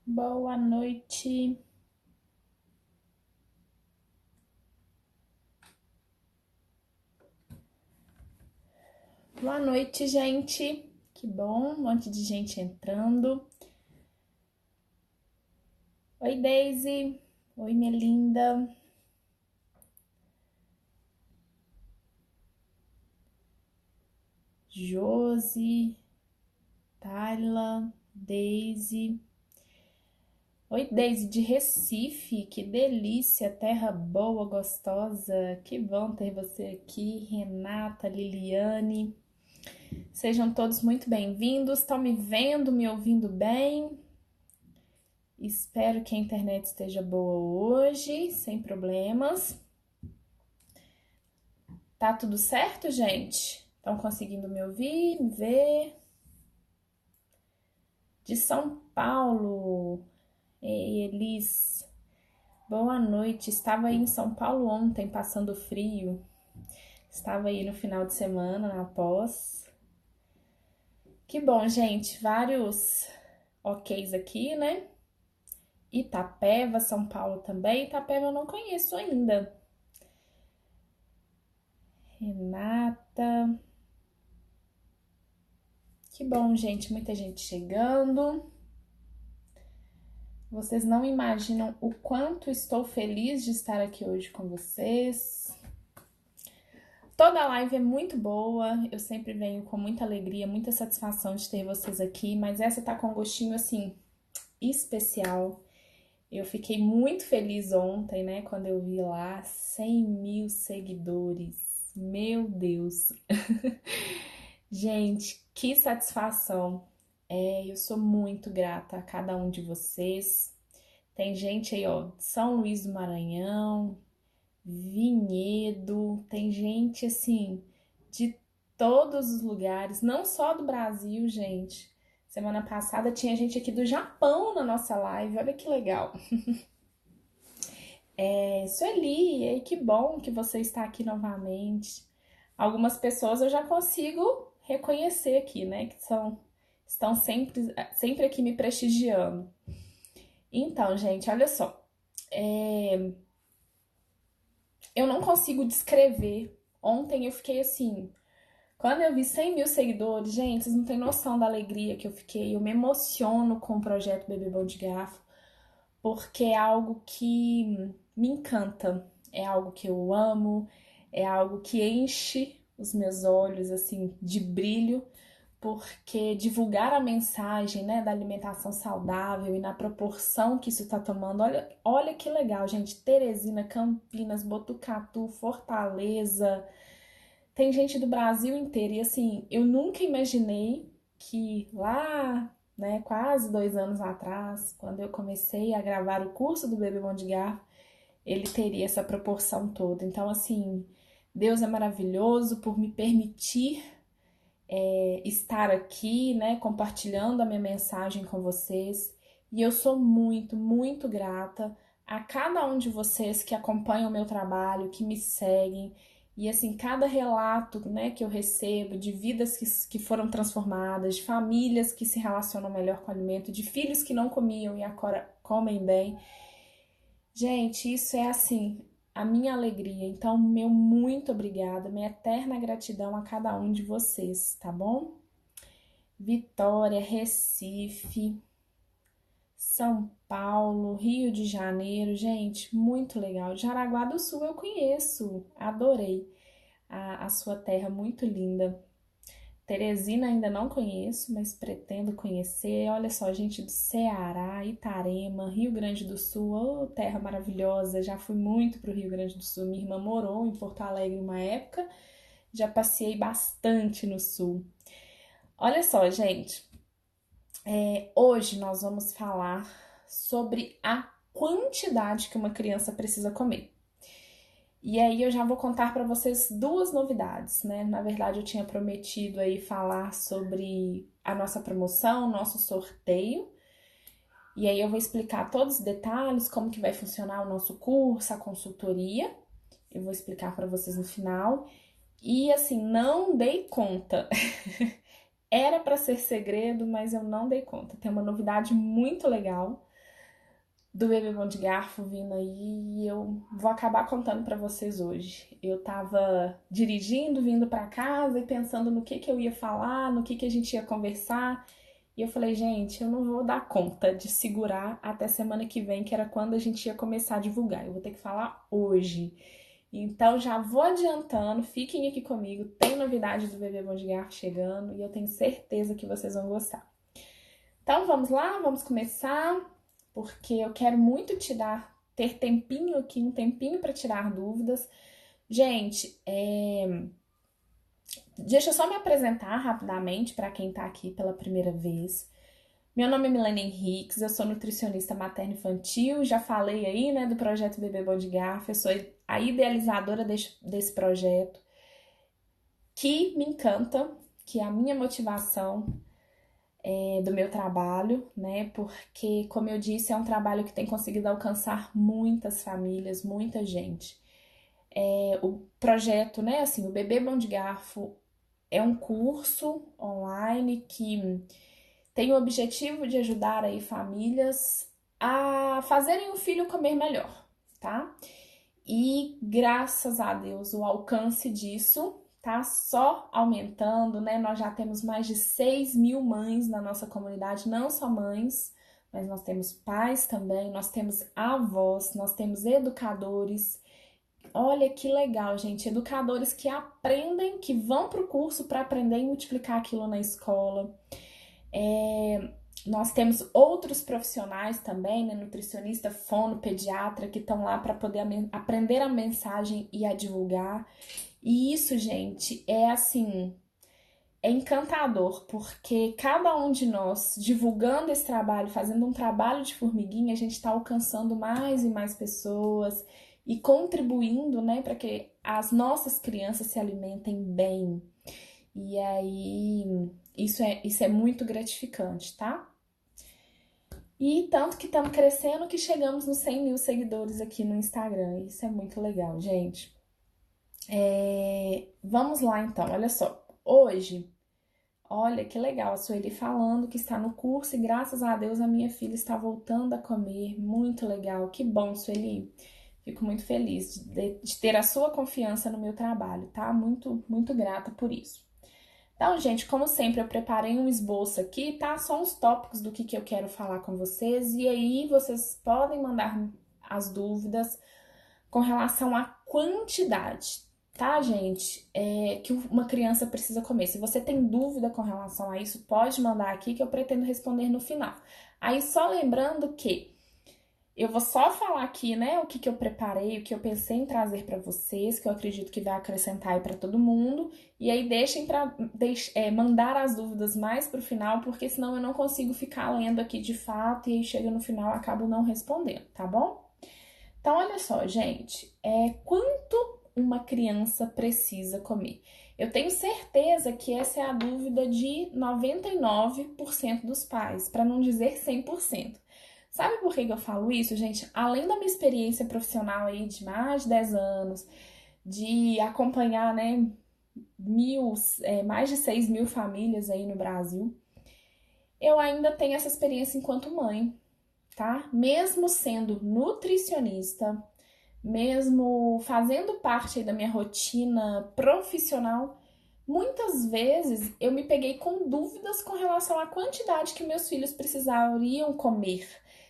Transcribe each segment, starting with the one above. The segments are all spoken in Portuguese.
Boa noite. Boa noite, gente. Que bom, um monte de gente entrando. Oi, Daisy. Oi, Melinda. Josi, Tayla, Daisy. Oi, Daisy de Recife. Que delícia, terra boa, gostosa. Que bom ter você aqui. Renata, Liliane. Sejam todos muito bem-vindos. Estão me vendo, me ouvindo bem? Espero que a internet esteja boa hoje, sem problemas. Tá tudo certo, gente? Estão conseguindo me ouvir, me ver? De São Paulo. Ei, Elis. Boa noite. Estava aí em São Paulo ontem, passando frio. Estava aí no final de semana, na pós. Que bom, gente. Vários OKs aqui, né? Itapeva, São Paulo também. Itapeva eu não conheço ainda. Renata. Que bom, gente, muita gente chegando. Vocês não imaginam o quanto estou feliz de estar aqui hoje com vocês. Toda live é muito boa, eu sempre venho com muita alegria, muita satisfação de ter vocês aqui, mas essa tá com um gostinho assim especial. Eu fiquei muito feliz ontem, né, quando eu vi lá 100 mil seguidores. Meu Deus! Gente, que satisfação! Eu sou muito grata a cada um de vocês. Tem gente aí, ó, de São Luís do Maranhão, Vinhedo, tem gente assim de todos os lugares, não só do Brasil, gente. Semana passada tinha gente aqui do Japão na nossa live, olha que legal. Sueli, e aí que bom que você está aqui novamente. Algumas pessoas eu já consigo reconhecer aqui, né, que estão sempre aqui me prestigiando. Então, gente, olha só. Eu não consigo descrever. Ontem eu fiquei assim. Quando eu vi 100 mil seguidores, gente, vocês não têm noção da alegria que eu fiquei. Eu me emociono com o projeto Bebê Bom de Garfo, porque é algo que me encanta. É algo que eu amo, é algo que enche os meus olhos, assim, de brilho, porque divulgar a mensagem, né, da alimentação saudável e na proporção que isso está tomando, olha que legal, gente. Teresina, Campinas, Botucatu, Fortaleza, tem gente do Brasil inteiro. E assim, eu nunca imaginei que lá, né, quase 2 anos atrás, quando eu comecei a gravar o curso do Bebê Bom de Garfo, ele teria essa proporção toda. Então, assim, Deus é maravilhoso por me permitir estar aqui, né, compartilhando a minha mensagem com vocês. E eu sou muito, muito grata a cada um de vocês que acompanham o meu trabalho, que me seguem. E assim, cada relato, né, que eu recebo de vidas que foram transformadas, de famílias que se relacionam melhor com o alimento, de filhos que não comiam e agora comem bem. Gente, isso é assim, a minha alegria. Então, meu muito obrigada, minha eterna gratidão a cada um de vocês, tá bom? Vitória, Recife, São Paulo, Rio de Janeiro, gente, muito legal. Jaraguá do Sul eu conheço, adorei a sua terra, muito linda. Teresina ainda não conheço, mas pretendo conhecer. Olha só, gente do Ceará, Itarema, Rio Grande do Sul, oh, terra maravilhosa. Já fui muito para o Rio Grande do Sul. Minha irmã morou em Porto Alegre uma época, já passei bastante no Sul. Olha só, gente, hoje nós vamos falar sobre a quantidade que uma criança precisa comer. E aí eu já vou contar para vocês duas novidades, né? Na verdade, eu tinha prometido aí falar sobre a nossa promoção, nosso sorteio. E aí eu vou explicar todos os detalhes, como que vai funcionar o nosso curso, a consultoria. Eu vou explicar para vocês no final. E assim, não dei conta. Era para ser segredo, mas eu não dei conta. Tem uma novidade muito legal do Bebê Bom de Garfo vindo aí e eu vou acabar contando pra vocês hoje. Eu tava dirigindo, vindo pra casa e pensando no que eu ia falar, no que a gente ia conversar. E eu falei, gente, eu não vou dar conta de segurar até semana que vem, que era quando a gente ia começar a divulgar. Eu vou ter que falar hoje. Então já vou adiantando, fiquem aqui comigo. Tem novidade do Bebê Bom de Garfo chegando e eu tenho certeza que vocês vão gostar. Então vamos lá, vamos começar, porque eu quero muito ter tempinho aqui, um tempinho para tirar dúvidas. Gente, deixa eu só me apresentar rapidamente para quem está aqui pela primeira vez. Meu nome é Milena Henriques, eu sou nutricionista materno-infantil, já falei aí, né, do projeto Bebê Bom de Garfo, eu sou a idealizadora desse projeto, que me encanta, que é a minha motivação do meu trabalho, né, porque, como eu disse, é um trabalho que tem conseguido alcançar muitas famílias, muita gente. O projeto, né, assim, o Bebê Bom de Garfo é um curso online que tem o objetivo de ajudar aí famílias a fazerem o filho comer melhor, tá? E graças a Deus o alcance disso tá só aumentando, né? Nós já temos mais de 6.000 mães na nossa comunidade, não só mães, mas nós temos pais também, nós temos avós, nós temos educadores. Olha que legal, gente, educadores que aprendem, que vão para o curso para aprender e multiplicar aquilo na escola. Nós temos outros profissionais também, né? Nutricionista, fono, pediatra, que estão lá para poder aprender a mensagem e a divulgar. E isso, gente, é assim, é encantador, porque cada um de nós, divulgando esse trabalho, fazendo um trabalho de formiguinha, a gente está alcançando mais e mais pessoas e contribuindo, né, para que as nossas crianças se alimentem bem. E aí, isso é muito gratificante, tá? E tanto que estamos crescendo que chegamos nos 100 mil seguidores aqui no Instagram. Isso é muito legal, gente. Vamos lá, então. Olha só. Hoje, olha que legal, a Sueli falando que está no curso e graças a Deus a minha filha está voltando a comer. Muito legal. Que bom, Sueli. Fico muito feliz de ter a sua confiança no meu trabalho, tá? Muito, muito grata por isso. Então, gente, como sempre, eu preparei um esboço aqui, tá? Só uns tópicos do que eu quero falar com vocês. E aí, vocês podem mandar as dúvidas com relação à quantidade, tá, gente? Que uma criança precisa comer. Se você tem dúvida com relação a isso, pode mandar aqui que eu pretendo responder no final. Aí, só lembrando que eu vou só falar aqui, né, o que eu preparei, o que eu pensei em trazer para vocês, que eu acredito que vai acrescentar aí para todo mundo. E aí deixem para mandar as dúvidas mais pro final, porque senão eu não consigo ficar lendo aqui de fato e aí chega no final eu acabo não respondendo, tá bom? Então, olha só, gente, quanto uma criança precisa comer? Eu tenho certeza que essa é a dúvida de 99% dos pais, para não dizer 100%. Sabe por que eu falo isso, gente? Além da minha experiência profissional aí de mais de 10 anos, de acompanhar, né, mais de 6.000 famílias aí no Brasil, eu ainda tenho essa experiência enquanto mãe, tá? Mesmo sendo nutricionista, mesmo fazendo parte aí da minha rotina profissional, muitas vezes eu me peguei com dúvidas com relação à quantidade que meus filhos precisariam comer.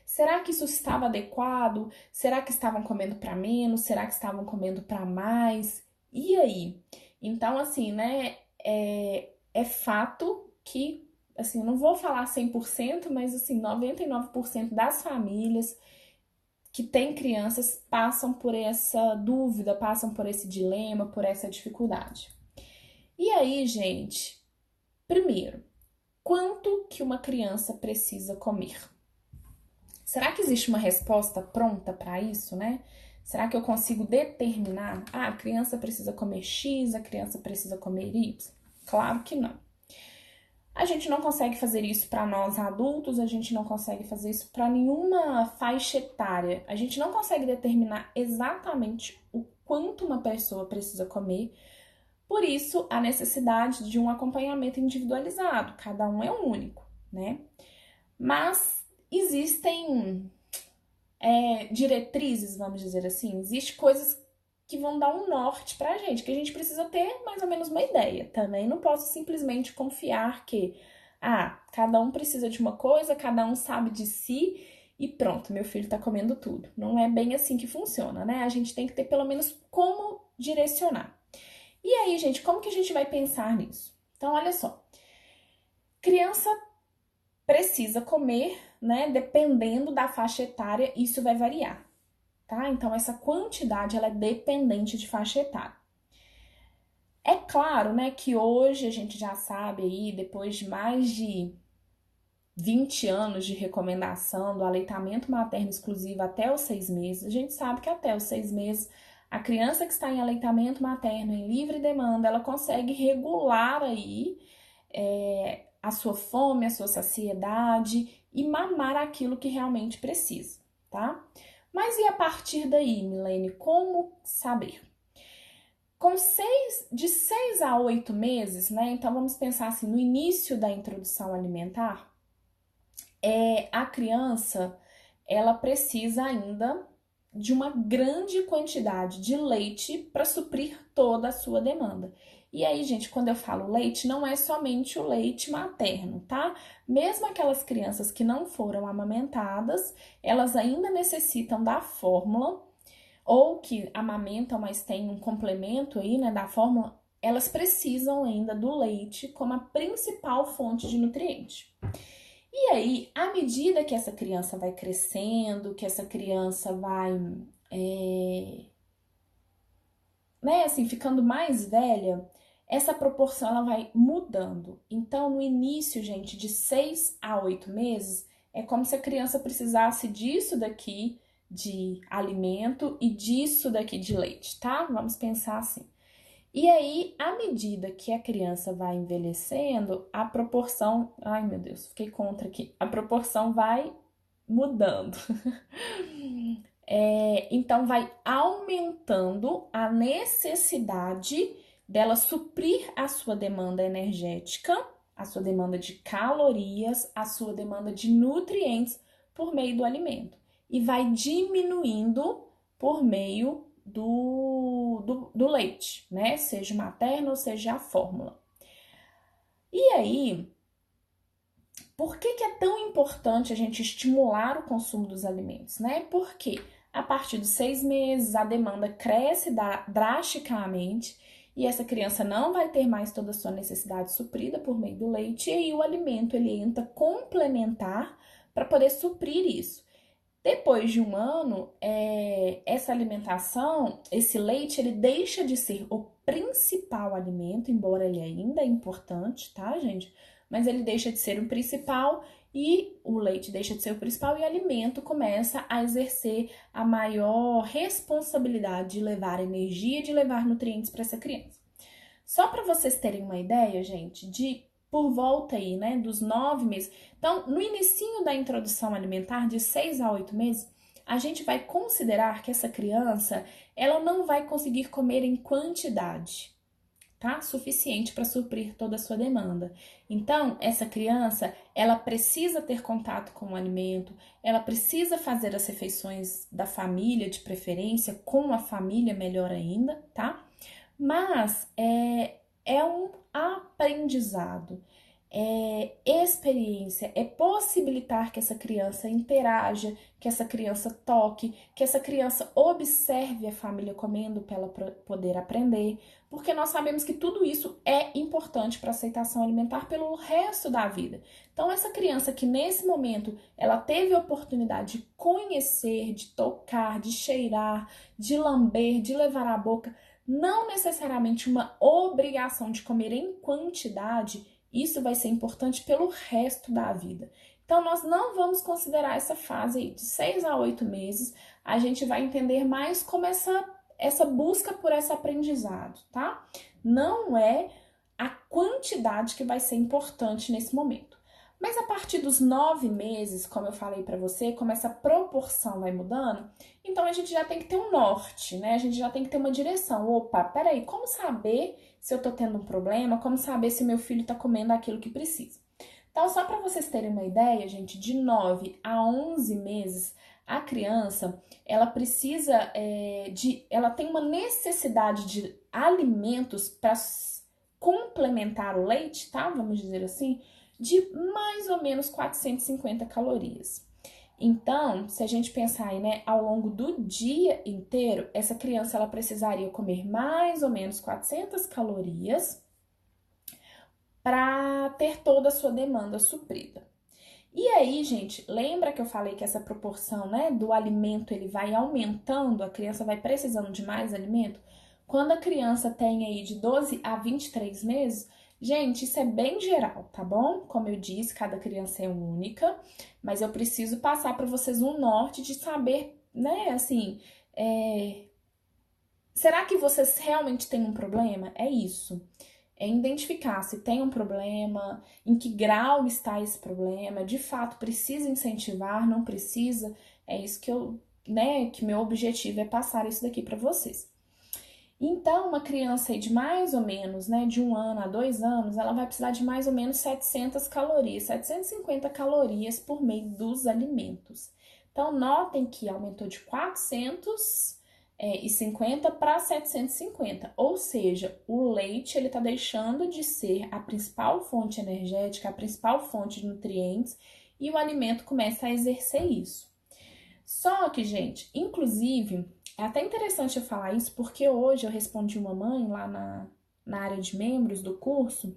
Será que isso estava adequado? Será que estavam comendo para menos? Será que estavam comendo para mais? E aí? Então, assim, né, é fato que, assim, não vou falar 100%, mas, assim, 99% das famílias que têm crianças passam por essa dúvida, passam por esse dilema, por essa dificuldade. E aí, gente, primeiro, quanto que uma criança precisa comer? Será que existe uma resposta pronta para isso, né? Será que eu consigo determinar? Ah, a criança precisa comer X, a criança precisa comer Y? Claro que não. A gente não consegue fazer isso para nós adultos, a gente não consegue fazer isso para nenhuma faixa etária. A gente não consegue determinar exatamente o quanto uma pessoa precisa comer. Por isso, a necessidade de um acompanhamento individualizado. Cada um é único, né? Mas existem diretrizes, vamos dizer assim. Existem coisas que vão dar um norte pra gente, que a gente precisa ter mais ou menos uma ideia. Também não posso simplesmente confiar que, cada um precisa de uma coisa, cada um sabe de si e pronto, meu filho tá comendo tudo. Não é bem assim que funciona, né? A gente tem que ter pelo menos como direcionar. E aí, gente, como que a gente vai pensar nisso? Então, olha só. Criança precisa comer, né? Dependendo da faixa etária, isso vai variar, tá? Então, essa quantidade, ela é dependente de faixa etária. É claro, né, que hoje a gente já sabe aí, depois de mais de 20 anos de recomendação do aleitamento materno exclusivo até os 6 meses, a gente sabe que até os 6 meses, a criança que está em aleitamento materno em livre demanda, ela consegue regular aí a sua fome, a sua saciedade e mamar aquilo que realmente precisa, tá? Mas e a partir daí, Milene, como saber? De 6 a 8 meses, né? Então vamos pensar assim, no início da introdução alimentar, a criança ela precisa ainda de uma grande quantidade de leite para suprir toda a sua demanda. E aí, gente, quando eu falo leite, não é somente o leite materno, tá? Mesmo aquelas crianças que não foram amamentadas, elas ainda necessitam da fórmula, ou que amamentam, mas tem um complemento aí, né, da fórmula, elas precisam ainda do leite como a principal fonte de nutriente. E aí, à medida que essa criança vai crescendo, que essa criança vai, né, assim, ficando mais velha, essa proporção ela vai mudando. Então, no início, gente, de 6 a 8 meses, é como se a criança precisasse disso daqui de alimento e disso daqui de leite, tá? Vamos pensar assim. E aí, à medida que a criança vai envelhecendo, a proporção. Ai, meu Deus, fiquei contra aqui. A proporção vai mudando. Então, vai aumentando a necessidade dela suprir a sua demanda energética, a sua demanda de calorias, a sua demanda de nutrientes por meio do alimento. E vai diminuindo por meio do leite, né? Seja materno ou seja a fórmula. E aí, por que é tão importante a gente estimular o consumo dos alimentos, né? Porque a partir dos 6 meses a demanda cresce drasticamente e essa criança não vai ter mais toda a sua necessidade suprida por meio do leite, e aí o alimento ele entra complementar para poder suprir isso. Depois de um ano, essa alimentação, esse leite, ele deixa de ser o principal alimento, embora ele ainda é importante, tá, gente? Mas ele deixa de ser o principal e o leite deixa de ser o principal e o alimento começa a exercer a maior responsabilidade de levar energia, de levar nutrientes para essa criança. Só para vocês terem uma ideia, gente, de por volta aí, né, dos 9 meses. Então, no início da introdução alimentar, de 6 a 8 meses, a gente vai considerar que essa criança, ela não vai conseguir comer em quantidade, tá? Suficiente para suprir toda a sua demanda. Então, essa criança, ela precisa ter contato com o alimento, ela precisa fazer as refeições da família, de preferência, com a família, melhor ainda, tá? Mas é um aprendizado, é experiência, é possibilitar que essa criança interaja, que essa criança toque, que essa criança observe a família comendo para ela poder aprender, porque nós sabemos que tudo isso é importante para a aceitação alimentar pelo resto da vida. Então, essa criança que nesse momento ela teve a oportunidade de conhecer, de tocar, de cheirar, de lamber, de levar à boca, não necessariamente uma obrigação de comer em quantidade, isso vai ser importante pelo resto da vida. Então, nós não vamos considerar essa fase aí de 6 a 8 meses, a gente vai entender mais como essa busca por esse aprendizado, tá? Não é a quantidade que vai ser importante nesse momento. Mas a partir dos 9 meses, como eu falei para você, como essa proporção vai mudando, então a gente já tem que ter um norte, né? A gente já tem que ter uma direção. Opa, peraí, como saber se eu tô tendo um problema? Como saber se meu filho tá comendo aquilo que precisa? Então, só para vocês terem uma ideia, gente, de 9 a 11 meses, A criança, ela precisa ela tem uma necessidade de alimentos para complementar o leite, tá? Vamos dizer assim, de mais ou menos 450 calorias. Então, se a gente pensar aí, né, ao longo do dia inteiro, essa criança ela precisaria comer mais ou menos 400 calorias para ter toda a sua demanda suprida. E aí, gente, lembra que eu falei que essa proporção, né, do alimento ele vai aumentando, a criança vai precisando de mais alimento? Quando a criança tem aí de 12 a 23 meses, gente, isso é bem geral, tá bom? Como eu disse, cada criança é única, mas eu preciso passar para vocês um norte de saber, né, assim, será que vocês realmente têm um problema? É isso. É identificar se tem um problema, em que grau está esse problema, de fato precisa incentivar, não precisa. É isso que que meu objetivo é passar isso daqui para vocês. Então, uma criança aí de mais ou menos, né, de 1 ano a 2 anos, ela vai precisar de mais ou menos 700 calorias, 750 calorias por meio dos alimentos. Então, notem que aumentou de 450 para 750, ou seja, o leite ele está deixando de ser a principal fonte energética, a principal fonte de nutrientes, e o alimento começa a exercer isso. Só que, gente, inclusive, é até interessante eu falar isso, porque hoje eu respondi uma mãe lá na área de membros do curso.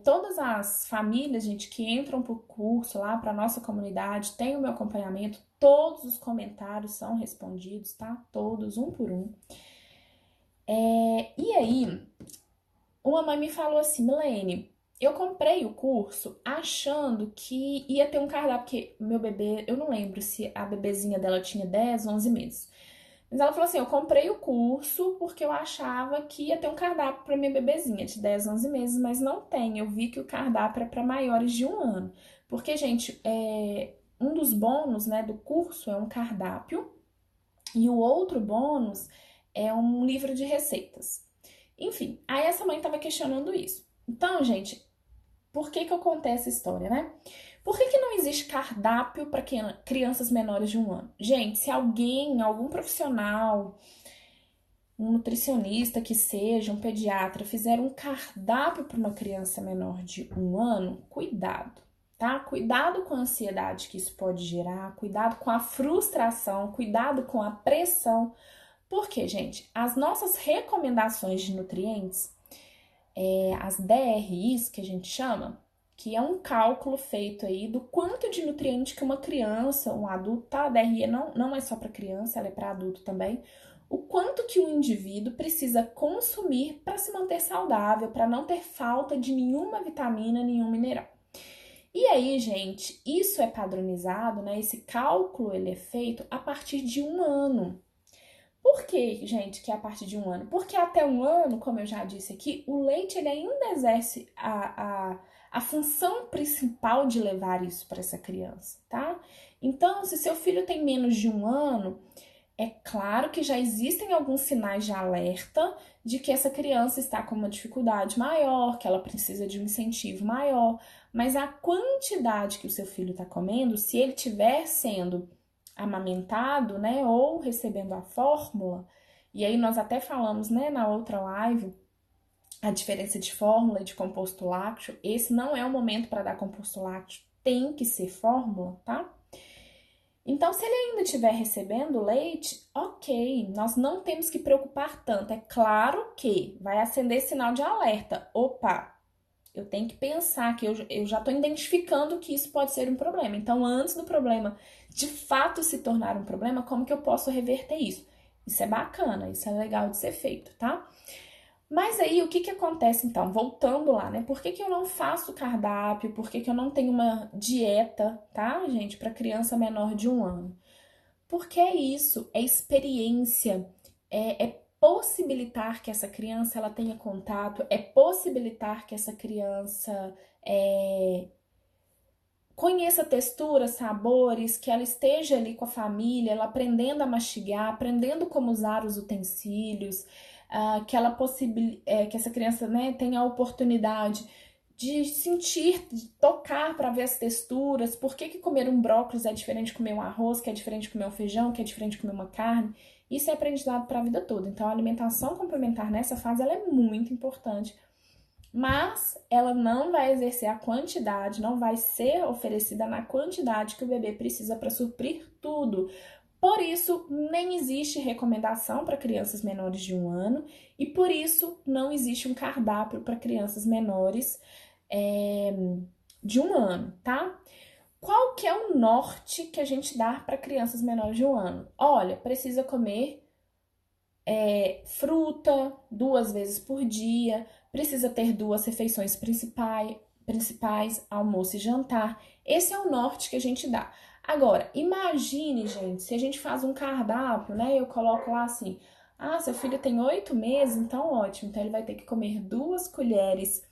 Todas as famílias, gente, que entram pro curso lá para nossa comunidade, tem o meu acompanhamento, todos os comentários são respondidos, tá? Todos, um por um. E aí, uma mãe me falou assim, Milene, eu comprei o curso achando que ia ter um cardápio, porque meu bebê, eu não lembro se a bebezinha dela tinha 10, 11 meses. Mas ela falou assim, eu comprei o curso porque eu achava que ia ter um cardápio para minha bebezinha de 10, 11 meses, mas não tem. Eu vi que o cardápio é para maiores de 1 ano. Porque, gente, um dos bônus, né, do curso é um cardápio e o outro bônus é um livro de receitas. Enfim, aí essa mãe estava questionando isso. Então, gente, por que eu contei essa história, né? Por que não existe cardápio para crianças menores de 1 ano? Gente, se alguém, algum profissional, um nutricionista que seja, um pediatra, fizer um cardápio para uma criança menor de 1 ano, cuidado, tá? Cuidado com a ansiedade que isso pode gerar, cuidado com a frustração, cuidado com a pressão. Porque, gente, as nossas recomendações de nutrientes, as DRIs que a gente chama, que é um cálculo feito aí do quanto de nutriente que uma criança, um adulto, tá? A DRE não é só para criança, ela é para adulto também. O quanto que um indivíduo precisa consumir para se manter saudável, para não ter falta de nenhuma vitamina, nenhum mineral. E aí, gente, isso é padronizado, né? Esse cálculo ele é feito a partir de 1 ano. Por que, gente, que é a partir de 1 ano? Porque até 1 ano, como eu já disse aqui, o leite ele ainda exerce a função principal de levar isso para essa criança, tá? Então, se seu filho tem menos de 1 ano, é claro que já existem alguns sinais de alerta de que essa criança está com uma dificuldade maior, que ela precisa de um incentivo maior, mas a quantidade que o seu filho está comendo, se ele estiver sendo amamentado, né, ou recebendo a fórmula, e aí nós até falamos, né, na outra live, a diferença de fórmula e de composto lácteo. Esse não é o momento para dar composto lácteo, tem que ser fórmula, tá? Então, se ele ainda estiver recebendo leite, ok, nós não temos que preocupar tanto. É claro que vai acender sinal de alerta. Opa, eu tenho que pensar que eu já estou identificando que isso pode ser um problema. Então, antes do problema de fato se tornar um problema, como que eu posso reverter isso? Isso é bacana, isso é legal de ser feito, tá? Mas aí, o que acontece então? Voltando lá, né? Por que eu não faço cardápio? Por que eu não tenho uma dieta, tá, gente, para criança menor de 1 ano? Porque é isso, é experiência, é possibilitar que essa criança ela tenha contato, é possibilitar que essa criança conheça texturas, sabores, que ela esteja ali com a família, ela aprendendo a mastigar, aprendendo como usar os utensílios, que essa criança, né, tenha a oportunidade de sentir, de tocar para ver as texturas, por que comer um brócolis é diferente de comer um arroz, que é diferente de comer um feijão, que é diferente de comer uma carne. Isso é aprendizado para a vida toda. Então, a alimentação complementar nessa fase ela é muito importante, mas ela não vai exercer a quantidade, não vai ser oferecida na quantidade que o bebê precisa para suprir tudo. Por isso, nem existe recomendação para crianças menores de 1 ano e por isso não existe um cardápio para crianças menores de 1 ano, tá? Qual que é o norte que a gente dá para crianças menores de 1 ano? Olha, precisa comer fruta 2 vezes por dia, precisa ter 2 refeições principais, almoço e jantar. Esse é o norte que a gente dá. Agora, imagine, gente, se a gente faz um cardápio, né? Eu coloco lá assim, seu filho tem 8 meses, então ótimo. Então ele vai ter que comer 2 colheres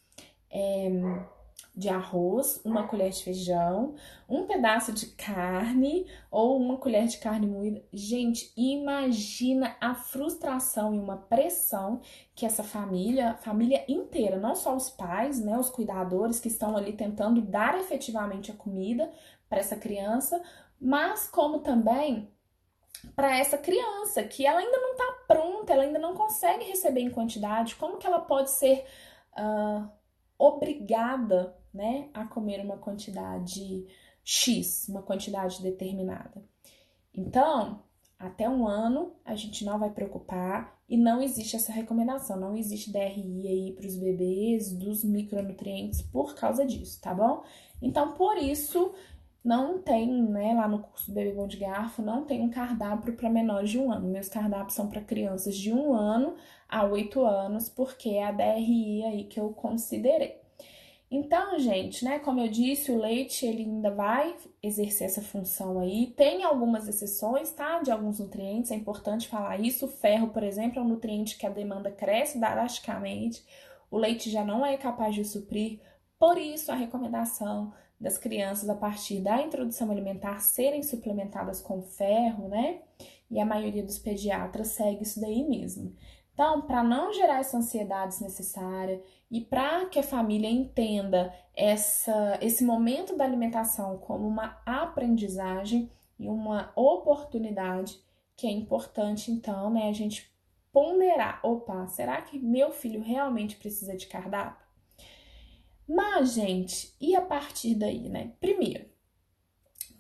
de arroz, 1 colher de feijão, um pedaço de carne ou 1 colher de carne moída. Gente, imagina a frustração e uma pressão que essa família inteira, não só os pais, né, os cuidadores que estão ali tentando dar efetivamente a comida para essa criança, mas como também para essa criança que ela ainda não está pronta, ela ainda não consegue receber em quantidade, como que ela pode ser obrigada, né, a comer uma quantidade X, uma quantidade determinada. Então, até 1 ano, a gente não vai preocupar e não existe essa recomendação, não existe DRI aí para os bebês dos micronutrientes por causa disso, tá bom? Então, por isso, não tem, né, lá no curso do Bebê Bom de Garfo, não tem um cardápio para menores de 1 ano. Meus cardápios são para crianças de 1 ano a 8 anos, porque é a DRI aí que eu considerei. Então, gente, né, como eu disse, o leite ele ainda vai exercer essa função aí. Tem algumas exceções, tá? De alguns nutrientes, é importante falar isso. O ferro, por exemplo, é um nutriente que a demanda cresce drasticamente. O leite já não é capaz de suprir, por isso a recomendação das crianças a partir da introdução alimentar serem suplementadas com ferro, né? E a maioria dos pediatras segue isso daí mesmo. Então, para não gerar essa ansiedade desnecessária e para que a família entenda esse momento da alimentação como uma aprendizagem e uma oportunidade, que é importante, então, né, a gente ponderar, opa, será que meu filho realmente precisa de cardápio? Mas, gente, e a partir daí, né? Primeiro,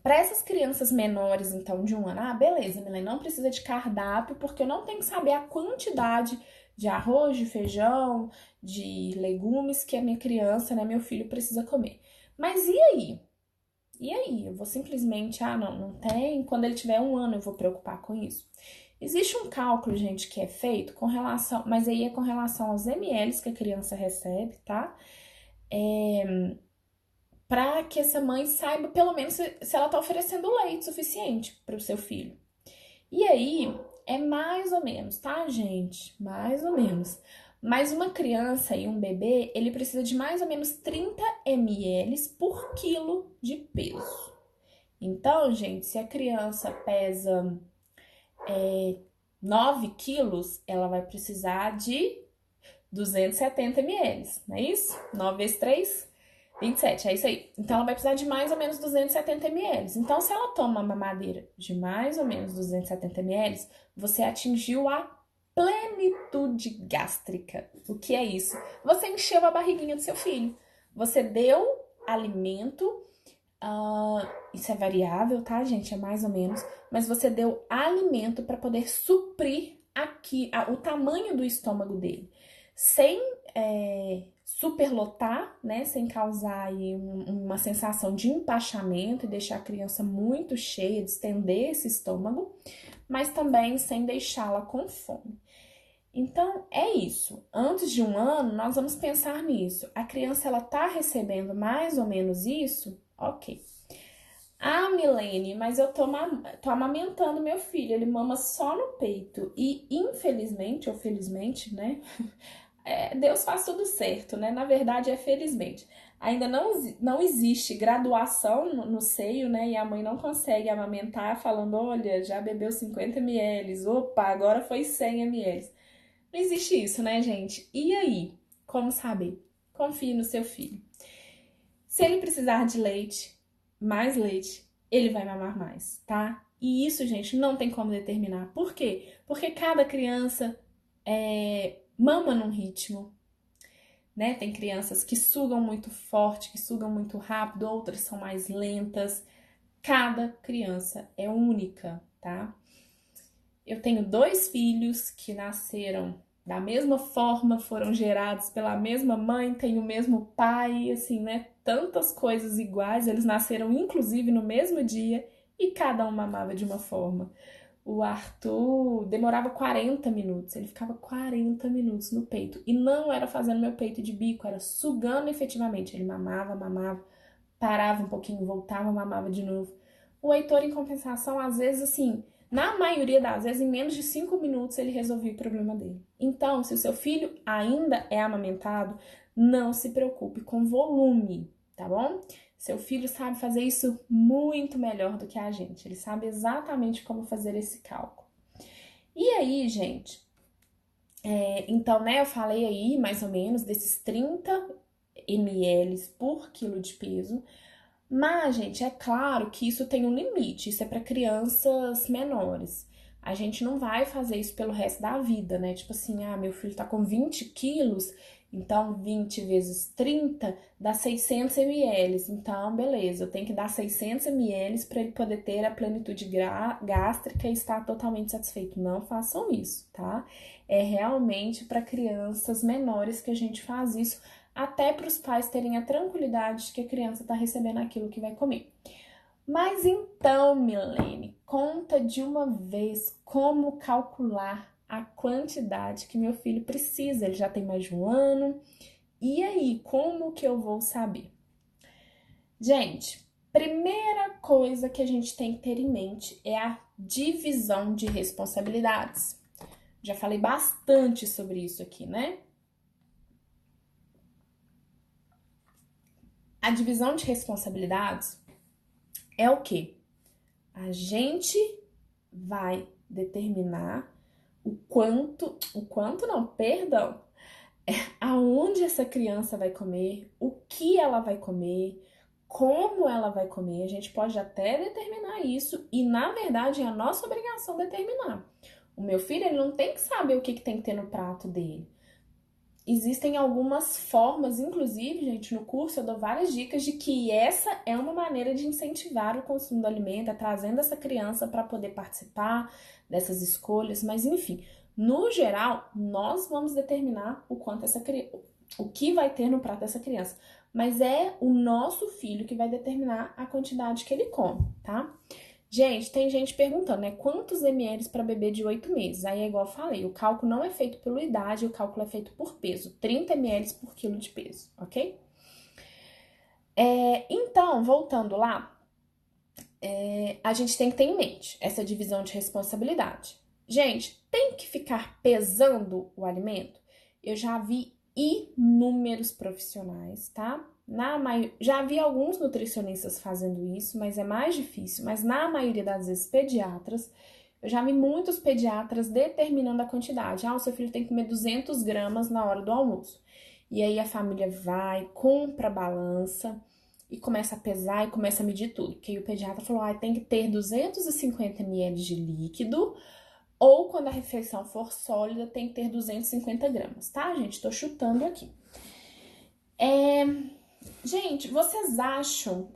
para essas crianças menores, então, de 1 ano, beleza, Milene, não precisa de cardápio, porque eu não tenho que saber a quantidade de arroz, de feijão, de legumes que a minha criança, né, meu filho precisa comer. Mas e aí? E aí? Eu vou simplesmente, não tem. Quando ele tiver 1 ano, eu vou preocupar com isso. Existe um cálculo, gente, que é feito com relação, mas aí é com relação aos ml que a criança recebe, tá? Para que essa mãe saiba, pelo menos, se ela está oferecendo leite suficiente para o seu filho. E aí, é mais ou menos, tá, gente? Mais ou menos. Mas uma criança e um bebê, ele precisa de mais ou menos 30 ml por quilo de peso. Então, gente, se a criança pesa 9 quilos, ela vai precisar de 270 ml, não é isso? 9 vezes 3, 27, é isso aí. Então, ela vai precisar de mais ou menos 270 ml. Então, se ela toma uma mamadeira de mais ou menos 270 ml, você atingiu a plenitude gástrica. O que é isso? Você encheu a barriguinha do seu filho. Você deu alimento, isso é variável, tá, gente? É mais ou menos. Mas você deu alimento para poder suprir aqui o tamanho do estômago dele. Sem superlotar, né? Sem causar aí uma sensação de empachamento e deixar a criança muito cheia, distender esse estômago, mas também sem deixá-la com fome. Então, é isso. Antes de 1 ano, nós vamos pensar nisso. A criança, ela tá recebendo mais ou menos isso? Ok. Milene, mas eu tô amamentando meu filho, ele mama só no peito. E, infelizmente, ou felizmente, né? Deus faz tudo certo, né? Na verdade, é felizmente. Ainda não existe graduação no seio, né? E a mãe não consegue amamentar falando, olha, já bebeu 50 ml, opa, agora foi 100 ml. Não existe isso, né, gente? E aí? Como saber? Confie no seu filho. Se ele precisar de leite, mais leite, ele vai mamar mais, tá? E isso, gente, não tem como determinar. Por quê? Porque cada criança mama num ritmo, né? Tem crianças que sugam muito forte, que sugam muito rápido, outras são mais lentas. Cada criança é única, tá? Eu tenho 2 filhos que nasceram da mesma forma, foram gerados pela mesma mãe, têm o mesmo pai, assim, né? Tantas coisas iguais, eles nasceram inclusive no mesmo dia e cada um mamava de uma forma. O Arthur demorava 40 minutos, ele ficava 40 minutos no peito. E não era fazendo meu peito de bico, era sugando efetivamente. Ele mamava, mamava, parava um pouquinho, voltava, mamava de novo. O Heitor, em compensação, às vezes, assim, na maioria das vezes, em menos de 5 minutos, ele resolvia o problema dele. Então, se o seu filho ainda é amamentado, não se preocupe com volume, tá bom? Seu filho sabe fazer isso muito melhor do que a gente. Ele sabe exatamente como fazer esse cálculo. E aí, gente, então, né, eu falei aí mais ou menos desses 30 ml por quilo de peso. Mas, gente, é claro que isso tem um limite, isso é para crianças menores. A gente não vai fazer isso pelo resto da vida, né? Tipo assim, meu filho tá com 20 quilos, então 20 vezes 30 dá 600 ml. Então, beleza, eu tenho que dar 600 ml para ele poder ter a plenitude gástrica e estar totalmente satisfeito. Não façam isso, tá? É realmente para crianças menores que a gente faz isso, até para os pais terem a tranquilidade de que a criança está recebendo aquilo que vai comer. Mas então, Milene, conta de uma vez como calcular a quantidade que meu filho precisa. Ele já tem mais de 1 ano. E aí, como que eu vou saber? Gente, primeira coisa que a gente tem que ter em mente é a divisão de responsabilidades. Já falei bastante sobre isso aqui, né? A divisão de responsabilidades é o quê? A gente vai determinar o quanto não, perdão, aonde essa criança vai comer, o que ela vai comer, como ela vai comer. A gente pode até determinar isso e, na verdade, é a nossa obrigação determinar. O meu filho, ele não tem que saber o que tem que ter no prato dele. Existem algumas formas, inclusive, gente, no curso eu dou várias dicas de que essa é uma maneira de incentivar o consumo do alimento, trazendo essa criança para poder participar dessas escolhas, mas enfim, no geral, nós vamos determinar o que vai ter no prato dessa criança, mas é o nosso filho que vai determinar a quantidade que ele come, tá? Gente, tem gente perguntando, né? Quantos ml para bebê de 8 meses? Aí é igual eu falei, o cálculo não é feito pela idade, o cálculo é feito por peso. 30 ml por quilo de peso, ok? Então, voltando lá, a gente tem que ter em mente essa divisão de responsabilidade. Gente, tem que ficar pesando o alimento? Eu já vi inúmeros profissionais, tá? Já vi alguns nutricionistas fazendo isso, mas é mais difícil. Mas na maioria das vezes, pediatras, eu já vi muitos pediatras determinando a quantidade. O seu filho tem que comer 200 gramas na hora do almoço. E aí a família vai, compra a balança e começa a pesar e começa a medir tudo. Porque aí o pediatra falou, tem que ter 250 ml de líquido, ou quando a refeição for sólida, tem que ter 250 gramas, tá, gente? Tô chutando aqui. Gente, vocês acham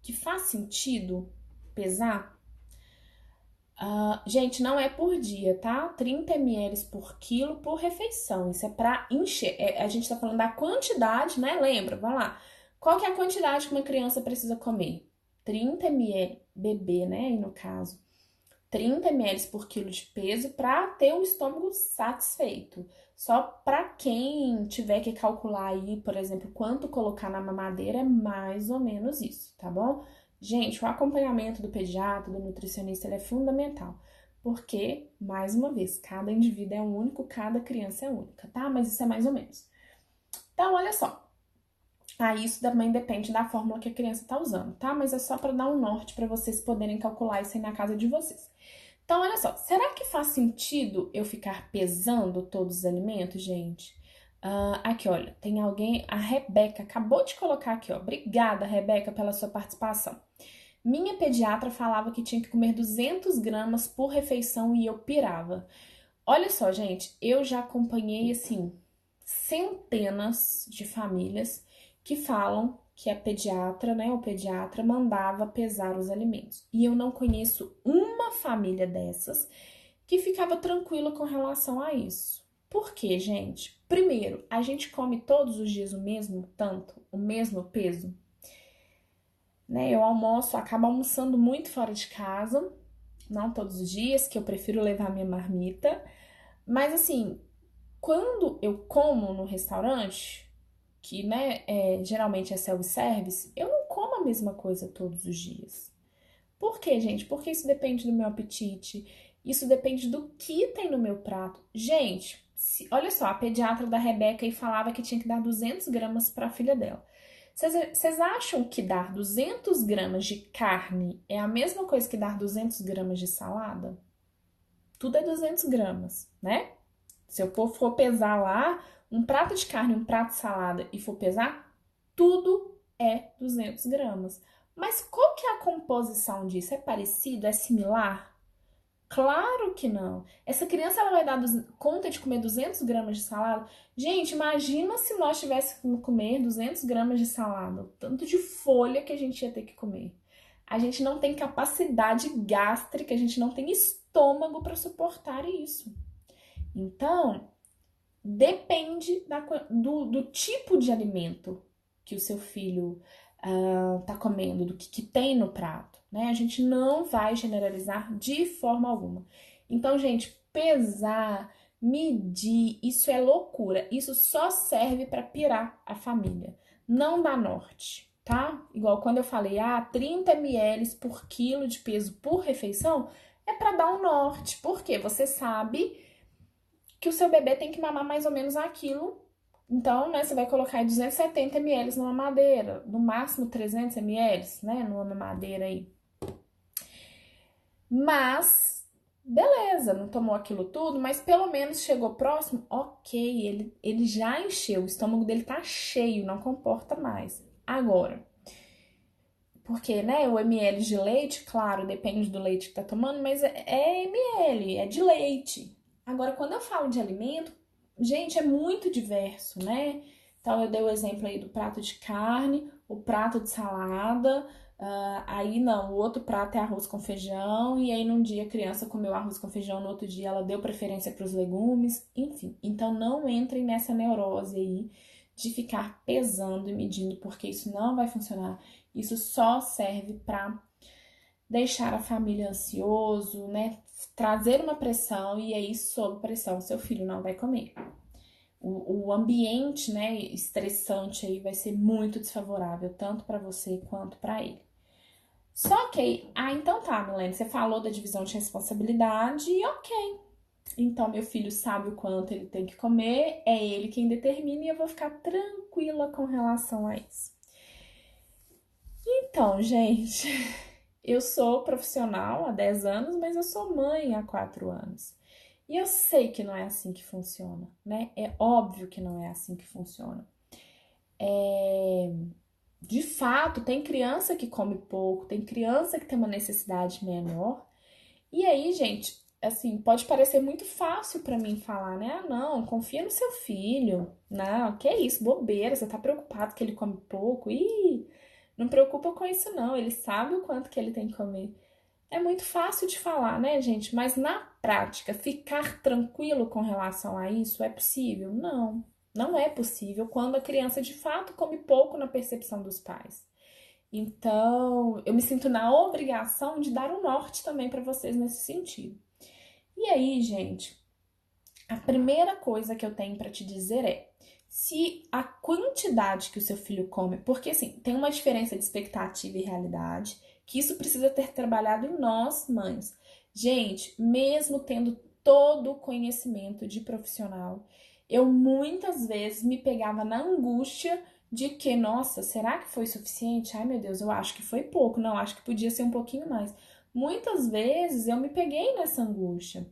que faz sentido pesar? Gente, não é por dia, tá? 30 ml por quilo por refeição. Isso é pra encher. A gente tá falando da quantidade, né? Lembra? Vamos lá. Qual que é a quantidade que uma criança precisa comer? 30 ml, bebê, né? E no caso, 30 ml por quilo de peso para ter o estômago satisfeito. Só para quem tiver que calcular aí, por exemplo, quanto colocar na mamadeira, é mais ou menos isso, tá bom? Gente, o acompanhamento do pediatra, do nutricionista, ele é fundamental. Porque, mais uma vez, cada indivíduo é único, cada criança é única, tá? Mas isso é mais ou menos. Então, olha só. Isso também depende da fórmula que a criança tá usando, tá? Mas é só para dar um norte para vocês poderem calcular isso aí na casa de vocês. Então, olha só, será que faz sentido eu ficar pesando todos os alimentos, gente? Aqui, olha, tem alguém, a Rebeca acabou de colocar aqui, ó. Obrigada, Rebeca, pela sua participação. Minha pediatra falava que tinha que comer 200 gramas por refeição e eu pirava. Olha só, gente, eu já acompanhei, assim, centenas de famílias que falam que a pediatra, né, o pediatra mandava pesar os alimentos. E eu não conheço uma família dessas que ficava tranquila com relação a isso. Por quê, gente? Primeiro, a gente come todos os dias o mesmo tanto, o mesmo peso, né? Eu acabo almoçando muito fora de casa, não todos os dias, que eu prefiro levar minha marmita, mas assim, quando eu como no restaurante, que, né, geralmente é self-service, eu não como a mesma coisa todos os dias. Por quê, gente? Porque isso depende do meu apetite, isso depende do que tem no meu prato. Gente, olha só, a pediatra da Rebeca aí falava que tinha que dar 200 gramas para a filha dela. Vocês acham que dar 200 gramas de carne é a mesma coisa que dar 200 gramas de salada? Tudo é 200 gramas, né? Se eu for pesar lá, um prato de carne, um prato de salada e for pesar, tudo é 200 gramas. Mas qual que é a composição disso? É parecido? É similar? Claro que não. Essa criança ela vai dar conta de comer 200 gramas de salada? Gente, imagina se nós tivéssemos que comer 200 gramas de salada. O tanto de folha que a gente ia ter que comer. A gente não tem capacidade gástrica, a gente não tem estômago para suportar isso. Então, depende do tipo de alimento que o seu filho tá comendo, do que tem no prato, né? A gente não vai generalizar de forma alguma. Então, gente, pesar, medir, isso é loucura. Isso só serve para pirar a família. Não dá norte, tá? Igual quando eu falei, 30 ml por quilo de peso por refeição, é para dar um norte. Porque você sabe que o seu bebê tem que mamar mais ou menos aquilo. Então, né, você vai colocar 270 ml numa mamadeira, no máximo 300 ml, né, numa mamadeira aí. Mas, beleza, não tomou aquilo tudo, mas pelo menos chegou próximo, ok, ele já encheu, o estômago dele tá cheio, não comporta mais. Agora, porque, né, o ml de leite, claro, depende do leite que tá tomando, mas é ml, é de leite. Agora, quando eu falo de alimento, gente, é muito diverso, né? Então, eu dei o exemplo aí do prato de carne, o prato de salada, aí não, o outro prato é arroz com feijão, e aí num dia a criança comeu arroz com feijão, no outro dia ela deu preferência para os legumes, enfim. Então, não entrem nessa neurose aí de ficar pesando e medindo, porque isso não vai funcionar. Isso só serve para deixar a família ansioso, né? Trazer uma pressão e aí, sob pressão, seu filho não vai comer. O ambiente, né, estressante aí vai ser muito desfavorável, tanto para você quanto para ele. Só que aí, então tá, Milene, você falou da divisão de responsabilidade e ok. Então, meu filho sabe o quanto ele tem que comer, é ele quem determina e eu vou ficar tranquila com relação a isso. Então, gente, eu sou profissional há 10 anos, mas eu sou mãe há 4 anos. E eu sei que não é assim que funciona, né? É óbvio que não é assim que funciona. De fato, tem criança que come pouco, tem criança que tem uma necessidade menor. E aí, gente, assim, pode parecer muito fácil pra mim falar, né? Não, confia no seu filho. Não, que isso, bobeira, você tá preocupado que ele come pouco. Ih, não preocupa com isso não, ele sabe o quanto que ele tem que comer. É muito fácil de falar, né, gente? Mas na prática, ficar tranquilo com relação a isso é possível? Não, não é possível quando a criança de fato come pouco na percepção dos pais. Então, eu me sinto na obrigação de dar um norte também para vocês nesse sentido. E aí, gente, a primeira coisa que eu tenho para te dizer é: se a quantidade que o seu filho come, porque assim, tem uma diferença de expectativa e realidade, que isso precisa ter trabalhado em nós, mães. Gente, mesmo tendo todo o conhecimento de profissional, eu muitas vezes me pegava na angústia de que, nossa, será que foi suficiente? Ai, meu Deus, eu acho que foi pouco, não, acho que podia ser um pouquinho mais. Muitas vezes eu me peguei nessa angústia.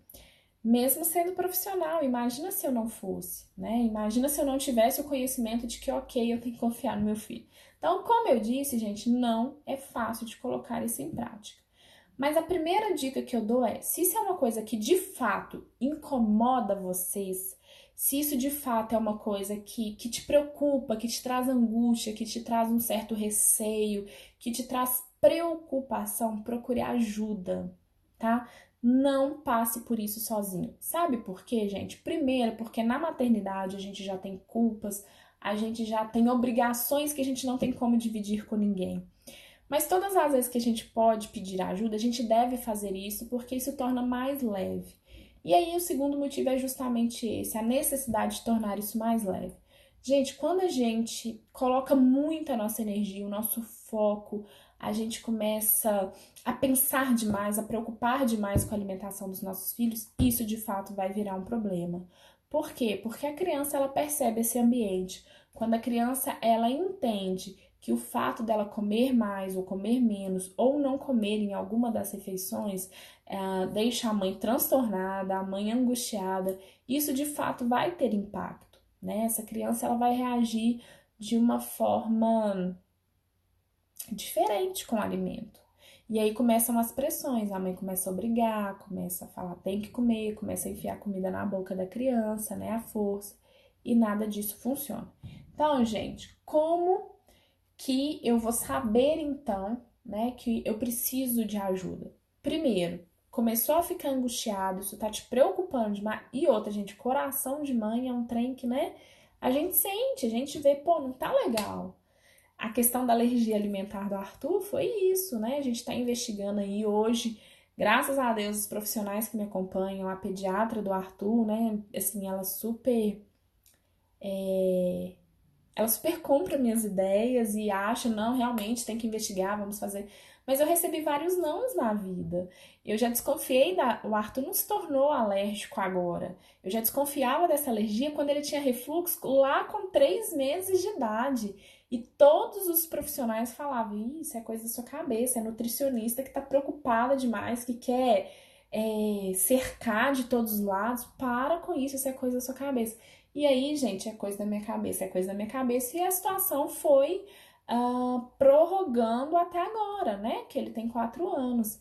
mesmo sendo profissional. Imagina se eu não fosse, né? Imagina se eu não tivesse o conhecimento de que, ok, eu tenho que confiar no meu filho. Então, como eu disse, gente, não é fácil de colocar isso em prática. Mas a primeira dica que eu dou é, se isso é uma coisa que de fato incomoda vocês, se isso de fato é uma coisa que te preocupa, que te traz angústia, que te traz um certo receio, que te traz preocupação, procure ajuda, tá? Não passe por isso sozinho. Sabe por quê, gente? Primeiro, porque na maternidade a gente já tem culpas, a gente já tem obrigações que a gente não tem como dividir com ninguém. Mas todas as vezes que a gente pode pedir ajuda, a gente deve fazer isso porque isso torna mais leve. E aí o segundo motivo é justamente esse, a necessidade de tornar isso mais leve. Gente, quando a gente coloca muita nossa energia, o nosso foco, a gente começa a pensar demais, a preocupar demais com a alimentação dos nossos filhos, isso de fato vai virar um problema. Por quê? Porque a criança ela percebe esse ambiente. Quando a criança ela entende que o fato dela comer mais ou comer menos ou não comer em alguma das refeições deixa a mãe transtornada, a mãe angustiada, isso de fato vai ter impacto, né? Essa criança ela vai reagir de uma forma diferente com o alimento. E aí começam as pressões, a mãe começa a obrigar, começa a falar tem que comer, começa a enfiar comida na boca da criança, né, à força, e nada disso funciona. Então, gente, como que eu vou saber então, né, que eu preciso de ajuda? Primeiro, começou a ficar angustiado, isso tá te preocupando demais. E outra, gente, coração de mãe é um trem que, né, a gente sente, a gente vê, pô, não tá legal. A questão da alergia alimentar do Arthur foi isso, né? A gente tá investigando aí hoje, graças a Deus, os profissionais que me acompanham, a pediatra do Arthur, né, assim, ela super compra minhas ideias e acha, não, realmente tem que investigar, vamos fazer. Mas eu recebi vários nãos na vida. Eu já desconfiei o Arthur não se tornou alérgico agora. Eu já desconfiava dessa alergia quando ele tinha refluxo lá com 3 meses de idade. E todos os profissionais falavam, isso é coisa da sua cabeça, é nutricionista que tá preocupada demais, que quer cercar de todos os lados. Para com isso é coisa da sua cabeça. E aí, gente, é coisa da minha cabeça, é coisa da minha cabeça. E a situação foi prorrogando até agora, né? Que ele tem 4 anos.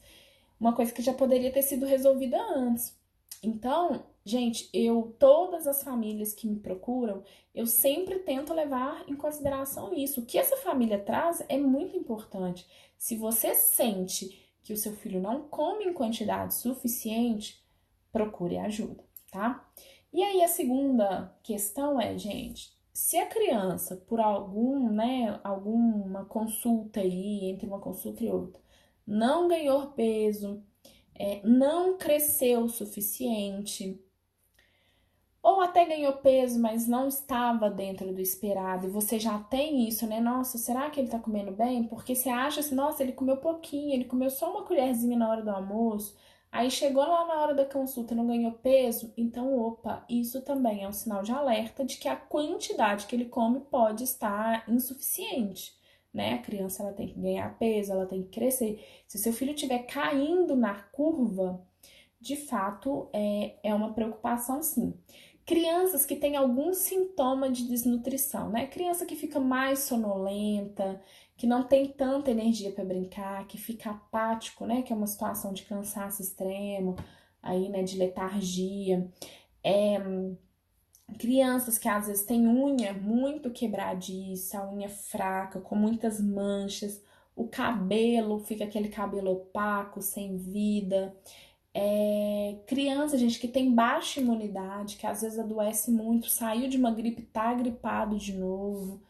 Uma coisa que já poderia ter sido resolvida antes. Então, gente, todas as famílias que me procuram, eu sempre tento levar em consideração isso. O que essa família traz é muito importante. Se você sente que o seu filho não come em quantidade suficiente, procure ajuda, tá? E aí a segunda questão é, gente, se a criança, por alguma consulta aí, entre uma consulta e outra, não ganhou peso, não cresceu o suficiente, ou até ganhou peso, mas não estava dentro do esperado, e você já tem isso, né? Nossa, será que ele tá comendo bem? Porque você acha assim, nossa, ele comeu pouquinho, ele comeu só uma colherzinha na hora do almoço, aí chegou lá na hora da consulta e não ganhou peso, então, opa, isso também é um sinal de alerta de que a quantidade que ele come pode estar insuficiente, né? A criança ela tem que ganhar peso, ela tem que crescer. Se o seu filho estiver caindo na curva, de fato, é uma preocupação sim. Crianças que têm algum sintoma de desnutrição, né? Criança que fica mais sonolenta, que não tem tanta energia para brincar, que fica apático, né? Que é uma situação de cansaço extremo, aí, né? De letargia. Crianças que às vezes têm unha muito quebradiça, a unha fraca, com muitas manchas, o cabelo fica aquele cabelo opaco, sem vida. Criança, gente, que tem baixa imunidade, que às vezes adoece muito, saiu de uma gripe, tá gripado de novo.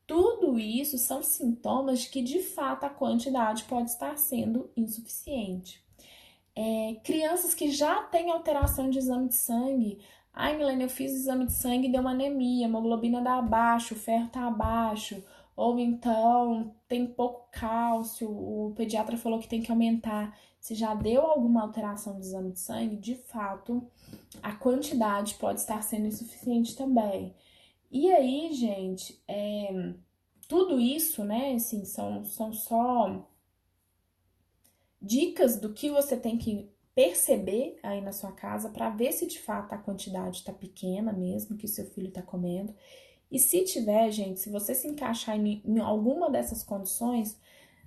Tudo isso são sintomas de que, de fato, a quantidade pode estar sendo insuficiente. Crianças que já têm alteração de exame de sangue. Ai, Milene, eu fiz exame de sangue e deu uma anemia, a hemoglobina dá abaixo, o ferro tá abaixo. Ou então tem pouco cálcio, o pediatra falou que tem que aumentar. Se já deu alguma alteração do exame de sangue, de fato, a quantidade pode estar sendo insuficiente também. E aí, gente, tudo isso, né, assim, são só dicas do que você tem que perceber aí na sua casa para ver se de fato a quantidade está pequena mesmo que o seu filho está comendo. E se tiver, gente, se você se encaixar em alguma dessas condições,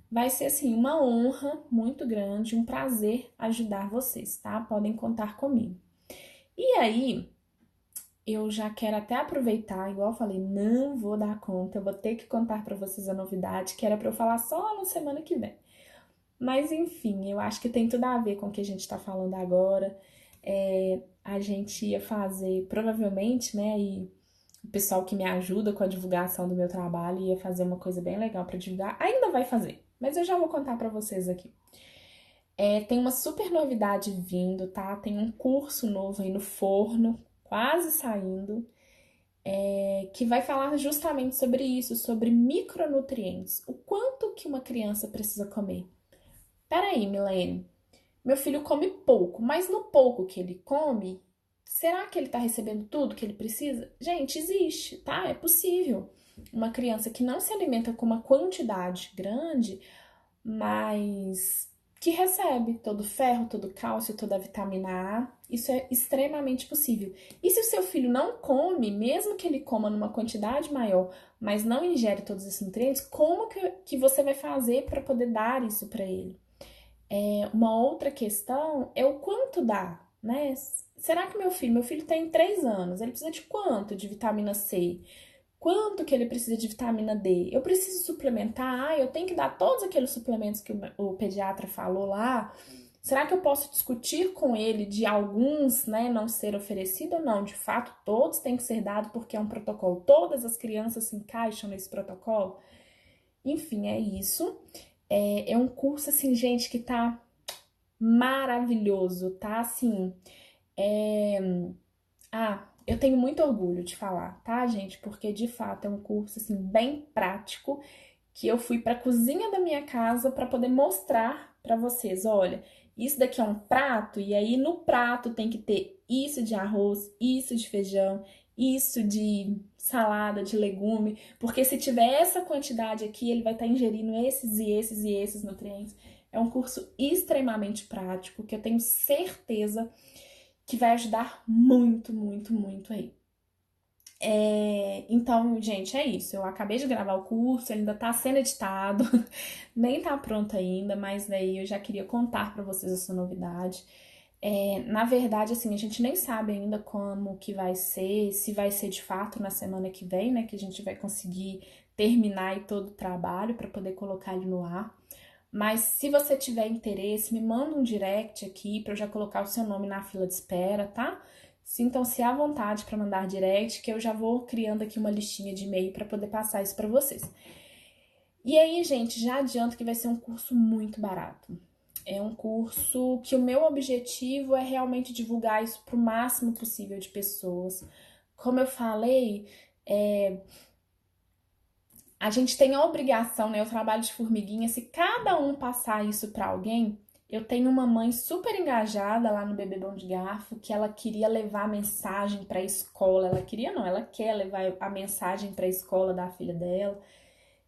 vai ser assim uma honra muito grande, um prazer ajudar vocês, tá? Podem contar comigo. E aí, eu já quero até aproveitar, igual eu falei, não vou dar conta, eu vou ter que contar para vocês a novidade, que era para eu falar só na semana que vem. Mas enfim, eu acho que tem tudo a ver com o que a gente tá falando agora. A gente ia fazer, provavelmente, né, e o pessoal que me ajuda com a divulgação do meu trabalho ia fazer uma coisa bem legal para divulgar. Ainda vai fazer, mas eu já vou contar para vocês aqui. Tem uma super novidade vindo, tá? Tem um curso novo aí no forno, quase saindo, que vai falar justamente sobre isso, sobre micronutrientes. O quanto que uma criança precisa comer. Peraí, Milene, meu filho come pouco, mas no pouco que ele come, será que ele tá recebendo tudo que ele precisa? Gente, existe, tá? É possível. Uma criança que não se alimenta com uma quantidade grande, mas que recebe todo o ferro, todo o cálcio, toda a vitamina A, isso é extremamente possível. E se o seu filho não come, mesmo que ele coma numa quantidade maior, mas não ingere todos esses nutrientes, como que você vai fazer para poder dar isso para ele? Uma outra questão é o quanto dá, né? Será que meu filho tem 3 anos, ele precisa de quanto de vitamina C? Quanto que ele precisa de vitamina D? Eu preciso suplementar? Eu tenho que dar todos aqueles suplementos que o pediatra falou lá? Será que eu posso discutir com ele de alguns, né, não ser oferecido ou não? De fato, todos têm que ser dados porque é um protocolo. Todas as crianças se encaixam nesse protocolo? Enfim, é isso. É um curso, assim, gente, que tá maravilhoso, tá? Assim, eu tenho muito orgulho de falar, tá, gente? Porque de fato é um curso assim bem prático que eu fui para a cozinha da minha casa para poder mostrar para vocês, olha, isso daqui é um prato e aí no prato tem que ter isso de arroz, isso de feijão, isso de salada, de legume, porque se tiver essa quantidade aqui, ele vai estar ingerindo esses e esses e esses nutrientes. É um curso extremamente prático que eu tenho certeza que vai ajudar muito, muito, muito aí. Então, gente, é isso. Eu acabei de gravar o curso, ele ainda tá sendo editado, nem tá pronto ainda, mas daí eu já queria contar para vocês essa novidade. Na verdade, assim, a gente nem sabe ainda como que vai ser, se vai ser de fato na semana que vem, né, que a gente vai conseguir terminar aí todo o trabalho para poder colocar ele no ar. Mas se você tiver interesse, me manda um direct aqui para eu já colocar o seu nome na fila de espera, tá? Sintam-se à vontade para mandar direct, que eu já vou criando aqui uma listinha de e-mail para poder passar isso para vocês. E aí, gente, já adianto que vai ser um curso muito barato. É um curso que o meu objetivo é realmente divulgar isso para o máximo possível de pessoas. Como eu falei, a gente tem a obrigação, né? O trabalho de formiguinha, se cada um passar isso para alguém. Eu tenho uma mãe super engajada lá no Bebê Bom de Garfo, que ela queria levar a mensagem para a escola. Ela queria, não, ela quer levar a mensagem para a escola da filha dela,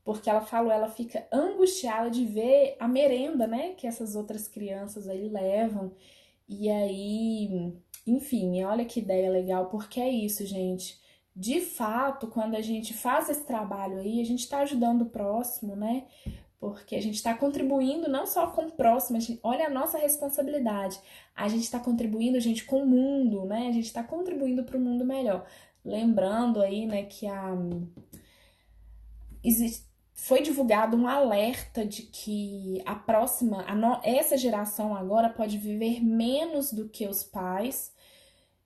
porque ela falou, ela fica angustiada de ver a merenda, né, que essas outras crianças aí levam. E aí, enfim, olha que ideia legal, porque é isso, gente. De fato, quando a gente faz esse trabalho aí, a gente está ajudando o próximo, né? Porque a gente está contribuindo não só com o próximo, olha a nossa responsabilidade. A gente está contribuindo, gente, com o mundo, né? A gente está contribuindo para o mundo melhor. Lembrando aí, né, que foi divulgado um alerta de que a próxima, essa geração agora pode viver menos do que os pais,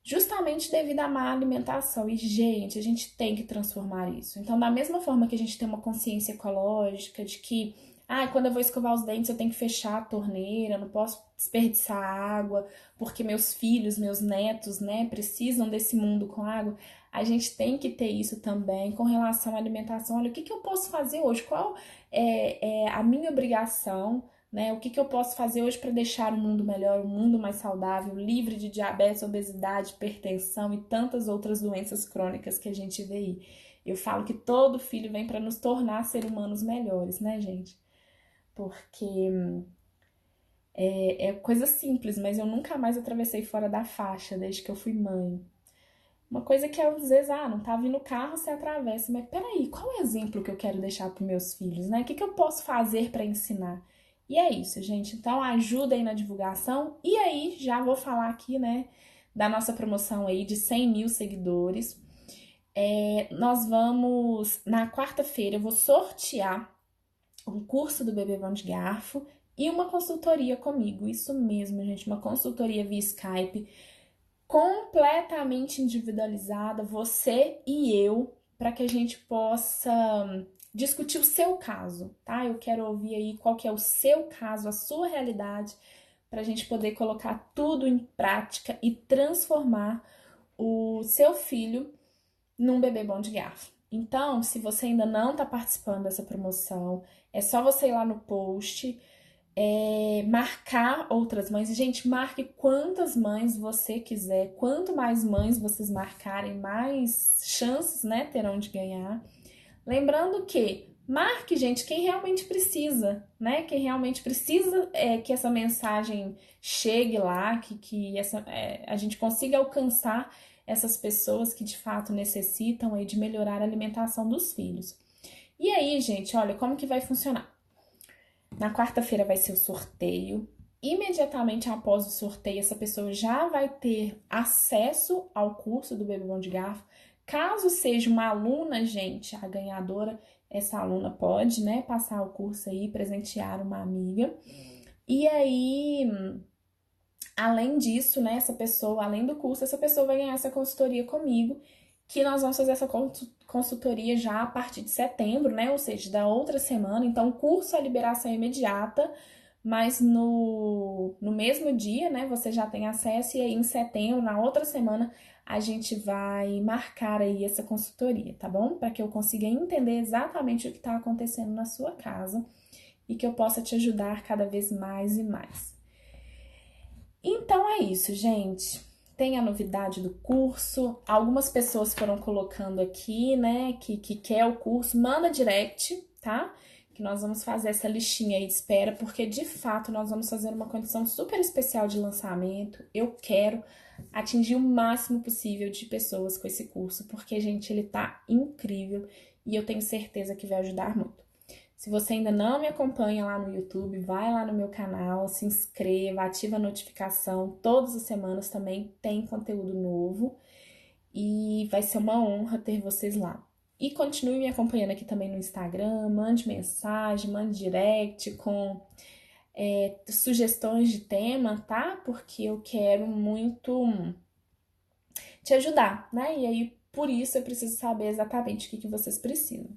justamente devido à má alimentação. E, gente, a gente tem que transformar isso. Então, da mesma forma que a gente tem uma consciência ecológica de que, quando eu vou escovar os dentes, eu tenho que fechar a torneira, não posso desperdiçar água, porque meus filhos, meus netos, né, precisam desse mundo com água. A gente tem que ter isso também com relação à alimentação. Olha, o que que eu posso fazer hoje? Qual é a minha obrigação, né? O que que eu posso fazer hoje para deixar o mundo melhor, um mundo mais saudável, livre de diabetes, obesidade, hipertensão e tantas outras doenças crônicas que a gente vê aí. Eu falo que todo filho vem para nos tornar seres humanos melhores, né, gente? Porque É coisa simples, mas eu nunca mais atravessei fora da faixa desde que eu fui mãe. Uma coisa que às vezes, não tá vindo o carro, você atravessa. Mas peraí, qual é o exemplo que eu quero deixar para meus filhos, né? O que que eu posso fazer para ensinar? E é isso, gente. Então ajuda aí na divulgação. E aí, já vou falar aqui, né, da nossa promoção aí de 100 mil seguidores. Nós vamos, na quarta-feira, eu vou sortear um curso do Bebê Vão de Garfo e uma consultoria comigo. Isso mesmo, gente, uma consultoria via Skype completamente individualizada, você e eu, para que a gente possa discutir o seu caso, tá? Eu quero ouvir aí qual que é o seu caso, a sua realidade, para a gente poder colocar tudo em prática e transformar o seu filho num bebê bom de garfo. Então, se você ainda não está participando dessa promoção, é só você ir lá no post, marcar outras mães. Gente, marque quantas mães você quiser. Quanto mais mães vocês marcarem, mais chances, né, terão de ganhar. Lembrando que marque, gente, quem realmente precisa, né? Quem realmente precisa que essa mensagem chegue lá, que a gente consiga alcançar essas pessoas que de fato necessitam aí de melhorar a alimentação dos filhos. E aí, gente, olha como que vai funcionar. Na quarta-feira vai ser o sorteio. Imediatamente após o sorteio, essa pessoa já vai ter acesso ao curso do Bebê Bom de Garfo. Caso seja uma aluna, gente, a ganhadora, essa aluna pode, né, passar o curso aí, presentear uma amiga. E aí, além disso, né, essa pessoa, além do curso, essa pessoa vai ganhar essa consultoria comigo, que nós vamos fazer essa consultoria já a partir de setembro, né, ou seja, da outra semana. Então, o curso é liberação imediata, mas no mesmo dia, né, você já tem acesso, e aí em setembro, na outra semana, a gente vai marcar aí essa consultoria, tá bom? Para que eu consiga entender exatamente o que está acontecendo na sua casa e que eu possa te ajudar cada vez mais e mais. Então é isso, gente. Tem a novidade do curso. Algumas pessoas foram colocando aqui, né, que quer o curso. Manda direct, tá? Que nós vamos fazer essa listinha aí de espera, porque de fato nós vamos fazer uma condição super especial de lançamento. Eu quero atingir o máximo possível de pessoas com esse curso, porque, gente, ele tá incrível e eu tenho certeza que vai ajudar muito. Se você ainda não me acompanha lá no YouTube, vai lá no meu canal, se inscreva, ativa a notificação. Todas as semanas também tem conteúdo novo e vai ser uma honra ter vocês lá. E continue me acompanhando aqui também no Instagram, mande mensagem, mande direct com sugestões de tema, tá? Porque eu quero muito te ajudar, né? E aí, por isso, eu preciso saber exatamente o que vocês precisam.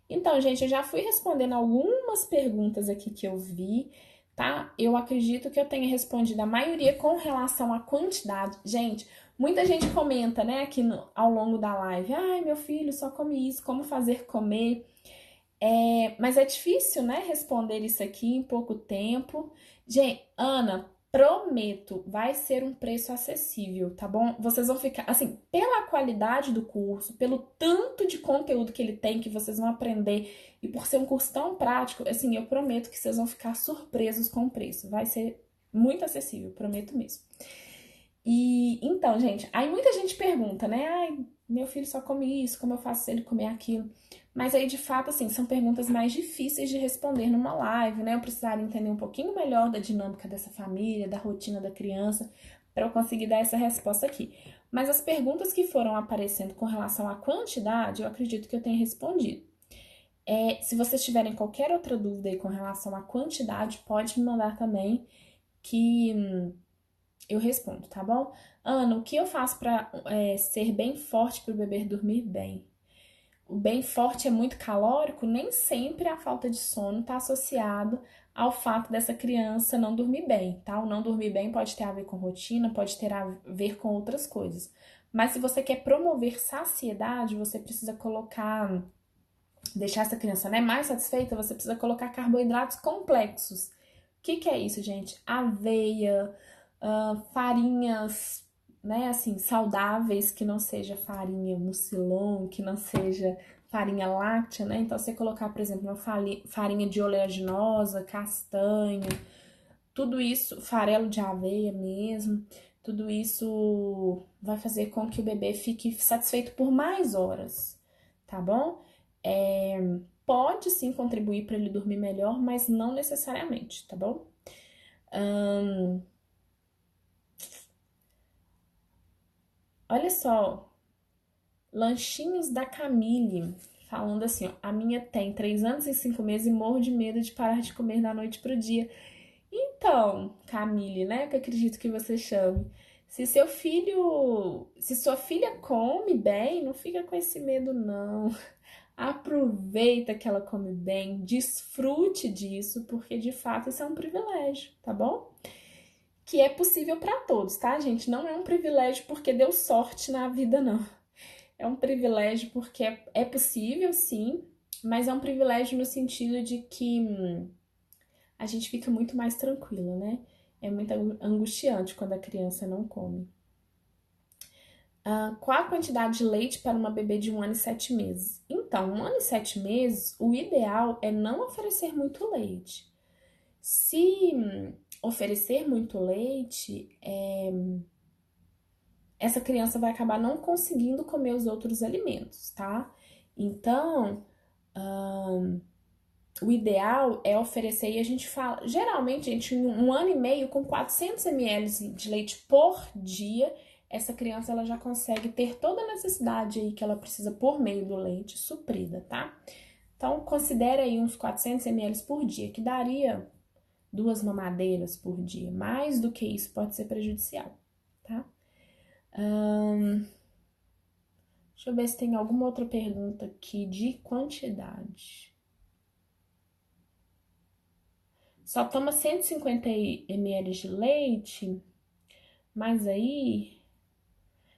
Então, gente, eu já fui respondendo algumas perguntas aqui que eu vi, tá? Eu acredito que eu tenha respondido a maioria com relação à quantidade. Gente, muita gente comenta, né, aqui ao longo da live. Ai, meu filho só come isso, como fazer comer? Mas é difícil, né, responder isso aqui em pouco tempo. Gente, Ana, prometo, vai ser um preço acessível, tá bom? Vocês vão ficar, assim, pela qualidade do curso, pelo tanto de conteúdo que ele tem, que vocês vão aprender, e por ser um curso tão prático, assim, eu prometo que vocês vão ficar surpresos com o preço. Vai ser muito acessível, prometo mesmo. E então, gente, aí muita gente pergunta, né? Ai, meu filho só come isso, como eu faço ele comer aquilo? Mas aí, de fato, assim, são perguntas mais difíceis de responder numa live, né? Eu precisaria entender um pouquinho melhor da dinâmica dessa família, da rotina da criança, para eu conseguir dar essa resposta aqui. Mas as perguntas que foram aparecendo com relação à quantidade, eu acredito que eu tenha respondido. Se vocês tiverem qualquer outra dúvida aí com relação à quantidade, pode me mandar também, que eu respondo, tá bom? Ana, o que eu faço para ser bem forte para o bebê dormir bem? O bem forte é muito calórico? Nem sempre a falta de sono está associado ao fato dessa criança não dormir bem, tá? O não dormir bem pode ter a ver com rotina, pode ter a ver com outras coisas. Mas se você quer promover saciedade, você precisa deixar essa criança, né, mais satisfeita, você precisa colocar carboidratos complexos. O que é isso, gente? Aveia, farinhas, né, assim, saudáveis, que não seja farinha mucilon, que não seja farinha láctea, né? Então, você colocar, por exemplo, uma farinha de oleaginosa, castanha, Tudo isso, farelo de aveia mesmo, tudo isso vai fazer com que o bebê fique satisfeito por mais horas, tá bom? Pode sim contribuir para ele dormir melhor, mas não necessariamente, tá bom? Olha só, lanchinhos da Camille, falando assim, ó, a minha tem 3 anos e 5 meses e morro de medo de parar de comer da noite pro dia. Então, Camille, né, que eu acredito que você chame, se sua filha come bem, não fica com esse medo não. Aproveita que ela come bem, desfrute disso, porque de fato isso é um privilégio, tá bom? Que é possível para todos, tá, gente? Não é um privilégio porque deu sorte na vida, não. É um privilégio porque é possível, sim, mas é um privilégio no sentido de que a gente fica muito mais tranquilo, né? É muito angustiante quando a criança não come. Qual a quantidade de leite para uma bebê de 1 ano e 7 meses? Então, 1 ano e 7 meses, o ideal é não oferecer muito leite. Se oferecer muito leite, essa criança vai acabar não conseguindo comer os outros alimentos, tá? Então, o ideal é oferecer, e a gente fala, geralmente, gente, em 1 ano e meio, com 400 ml de leite por dia, essa criança ela já consegue ter toda a necessidade aí que ela precisa por meio do leite suprida, tá? Então, considere aí uns 400 ml por dia, que daria 2 mamadeiras por dia. Mais do que isso pode ser prejudicial, tá? Deixa eu ver se tem alguma outra pergunta aqui de quantidade. Só toma 150 ml de leite, mas aí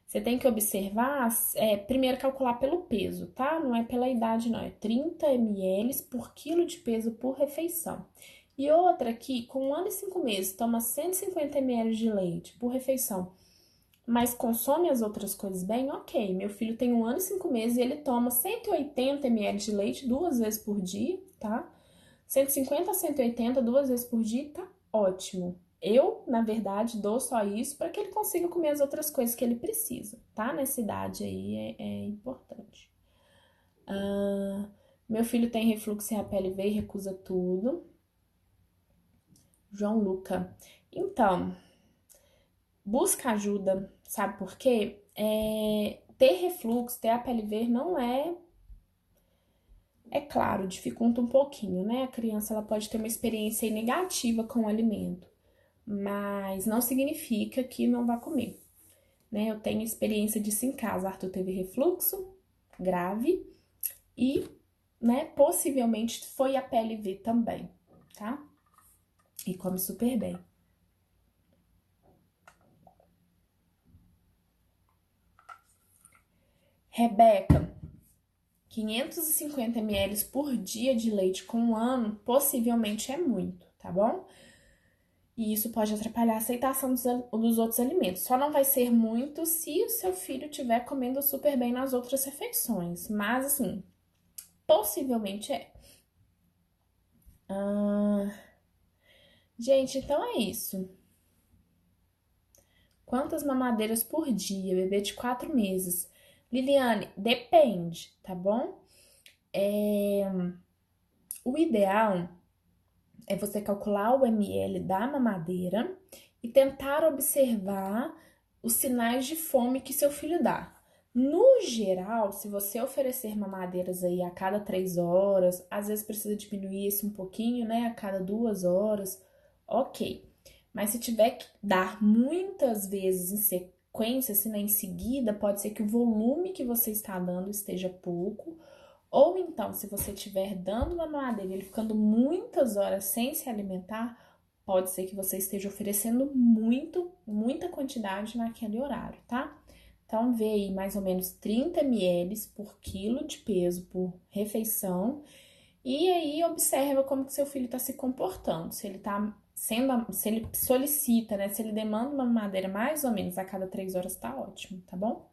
você tem que observar, primeiro calcular pelo peso, tá? Não é pela idade, não. É 30 ml por quilo de peso por refeição. E outra aqui, com 1 ano e 5 meses, toma 150 ml de leite por refeição, mas consome as outras coisas bem, ok. Meu filho tem 1 ano e 5 meses e ele toma 180 ml de leite 2 vezes por dia, tá? 150 a 180 2 vezes por dia, tá ótimo. Eu, na verdade, dou só isso para que ele consiga comer as outras coisas que ele precisa, tá? Nessa idade aí é importante. Meu filho tem refluxo em HPLV e recusa tudo. João Luca. Então, busca ajuda, sabe por quê? Ter refluxo, ter HPLV não é claro, dificulta um pouquinho, né? A criança ela pode ter uma experiência negativa com o alimento, mas não significa que não vai comer, né? Eu tenho experiência disso em casa. Arthur teve refluxo grave e, né, possivelmente foi a PLV também, tá? E come super bem. Rebeca, 550 ml por dia de leite com 1 ano possivelmente é muito, tá bom? E isso pode atrapalhar a aceitação dos outros alimentos. Só não vai ser muito se o seu filho estiver comendo super bem nas outras refeições. Mas, assim, possivelmente é. Gente, então é isso. Quantas mamadeiras por dia? Bebê de 4 meses. Liliane, depende, tá bom? O ideal é você calcular o ml da mamadeira e tentar observar os sinais de fome que seu filho dá. No geral, se você oferecer mamadeiras aí a cada 3 horas, às vezes precisa diminuir isso um pouquinho, né? A cada 2 horas, ok. Mas se tiver que dar muitas vezes em sequência, assim, né, em seguida, pode ser que o volume que você está dando esteja pouco. Ou então, se você estiver dando uma mamadeira e ele ficando muitas horas sem se alimentar, pode ser que você esteja oferecendo muita quantidade naquele horário, tá? Então, vê aí mais ou menos 30 ml por quilo de peso por refeição. E aí, observa como que seu filho está se comportando. Se ele tá se ele solicita, né? Se ele demanda uma mamadeira mais ou menos a cada 3 horas, tá ótimo, tá bom?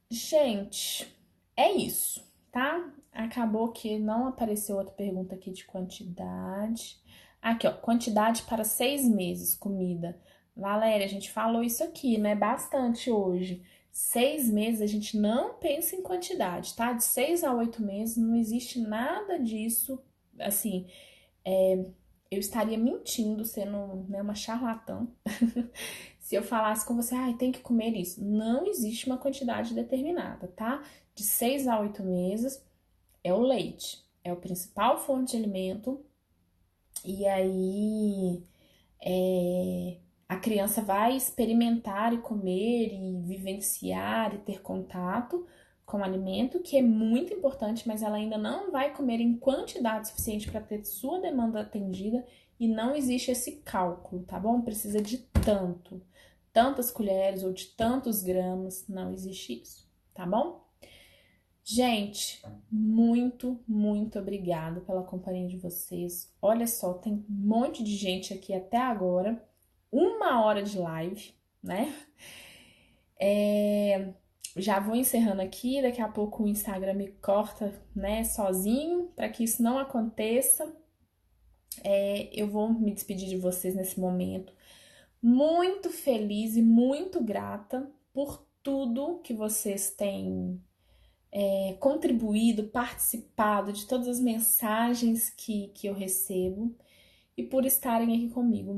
Gente, é isso, tá? Acabou que não apareceu outra pergunta aqui de quantidade. Aqui, ó, quantidade para 6 meses, comida. Valéria, a gente falou isso aqui, né? Bastante hoje. 6 meses a gente não pensa em quantidade, tá? De 6 a 8 meses não existe nada disso. Assim, eu estaria mentindo, sendo, né, uma charlatã, se eu falasse com você, ah, tem que comer isso. Não existe uma quantidade determinada, tá? De 6 a 8 meses é o leite, é o principal fonte de alimento. E aí a criança vai experimentar e comer e vivenciar e ter contato com o alimento, que é muito importante, mas ela ainda não vai comer em quantidade suficiente para ter sua demanda atendida e não existe esse cálculo, tá bom? Precisa de tantas colheres ou de tantos gramas, não existe isso, tá bom? Gente, muito obrigada pela companhia de vocês. Olha só, tem um monte de gente aqui até agora. 1 hora de live, né? Já vou encerrando aqui, daqui a pouco o Instagram me corta, né, sozinho, para que isso não aconteça. Eu vou me despedir de vocês nesse momento. Muito feliz e muito grata por tudo que vocês têm contribuído, participado de todas as mensagens que eu recebo e por estarem aqui comigo.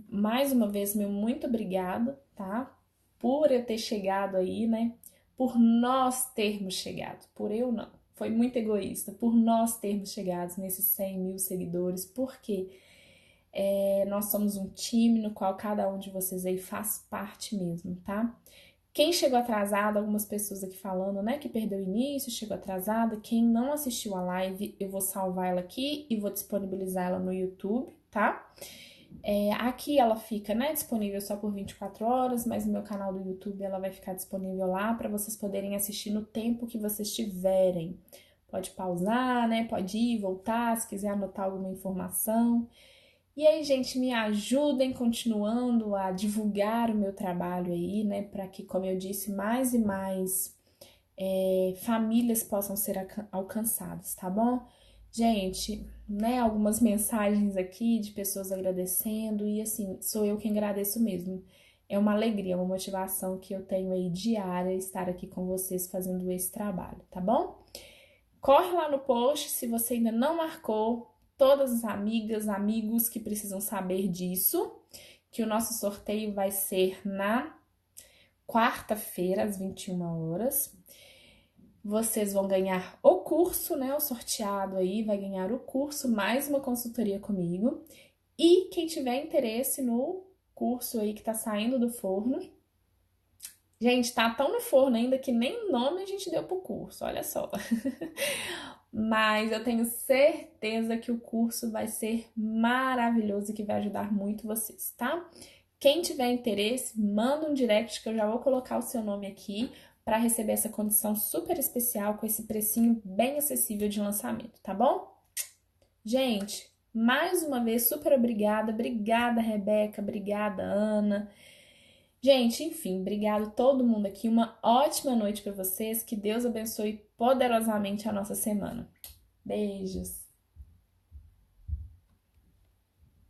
Mais uma vez, meu muito obrigada, tá? Por eu ter chegado aí, né? Por nós termos chegado, por eu não. Foi muito egoísta, por nós termos chegado nesses 100 mil seguidores, porque nós somos um time no qual cada um de vocês aí faz parte mesmo, tá? Quem chegou atrasado, algumas pessoas aqui falando, né, que perdeu o início, chegou atrasada. Quem não assistiu a live, eu vou salvar ela aqui e vou disponibilizar ela no YouTube, tá? Aqui ela fica, né, disponível só por 24 horas, mas no meu canal do YouTube ela vai ficar disponível lá para vocês poderem assistir no tempo que vocês tiverem. Pode pausar, né, pode ir, voltar, se quiser anotar alguma informação. E aí, gente, me ajudem continuando a divulgar o meu trabalho aí, né? Para que, como eu disse, mais e mais famílias possam ser alcançadas, tá bom? Gente, né? Algumas mensagens aqui de pessoas agradecendo e assim, sou eu quem agradeço mesmo. É uma alegria, uma motivação que eu tenho aí diária estar aqui com vocês fazendo esse trabalho, tá bom? Corre lá no post se você ainda não marcou todas as amigas, amigos que precisam saber disso, que o nosso sorteio vai ser na quarta-feira, às 21 horas. Vocês vão ganhar o curso, né? O sorteado aí vai ganhar o curso, mais uma consultoria comigo. E quem tiver interesse no curso aí que tá saindo do forno, gente, tá tão no forno ainda que nem nome a gente deu pro curso, olha só. Mas eu tenho certeza que o curso vai ser maravilhoso e que vai ajudar muito vocês, tá? Quem tiver interesse, manda um direct que eu já vou colocar o seu nome aqui para receber essa condição super especial com esse precinho bem acessível de lançamento, tá bom? Gente, mais uma vez, super obrigada. Obrigada, Rebeca. Obrigada, Ana. Gente, enfim, obrigado todo mundo aqui. Uma ótima noite para vocês. Que Deus abençoe poderosamente a nossa semana. Beijos.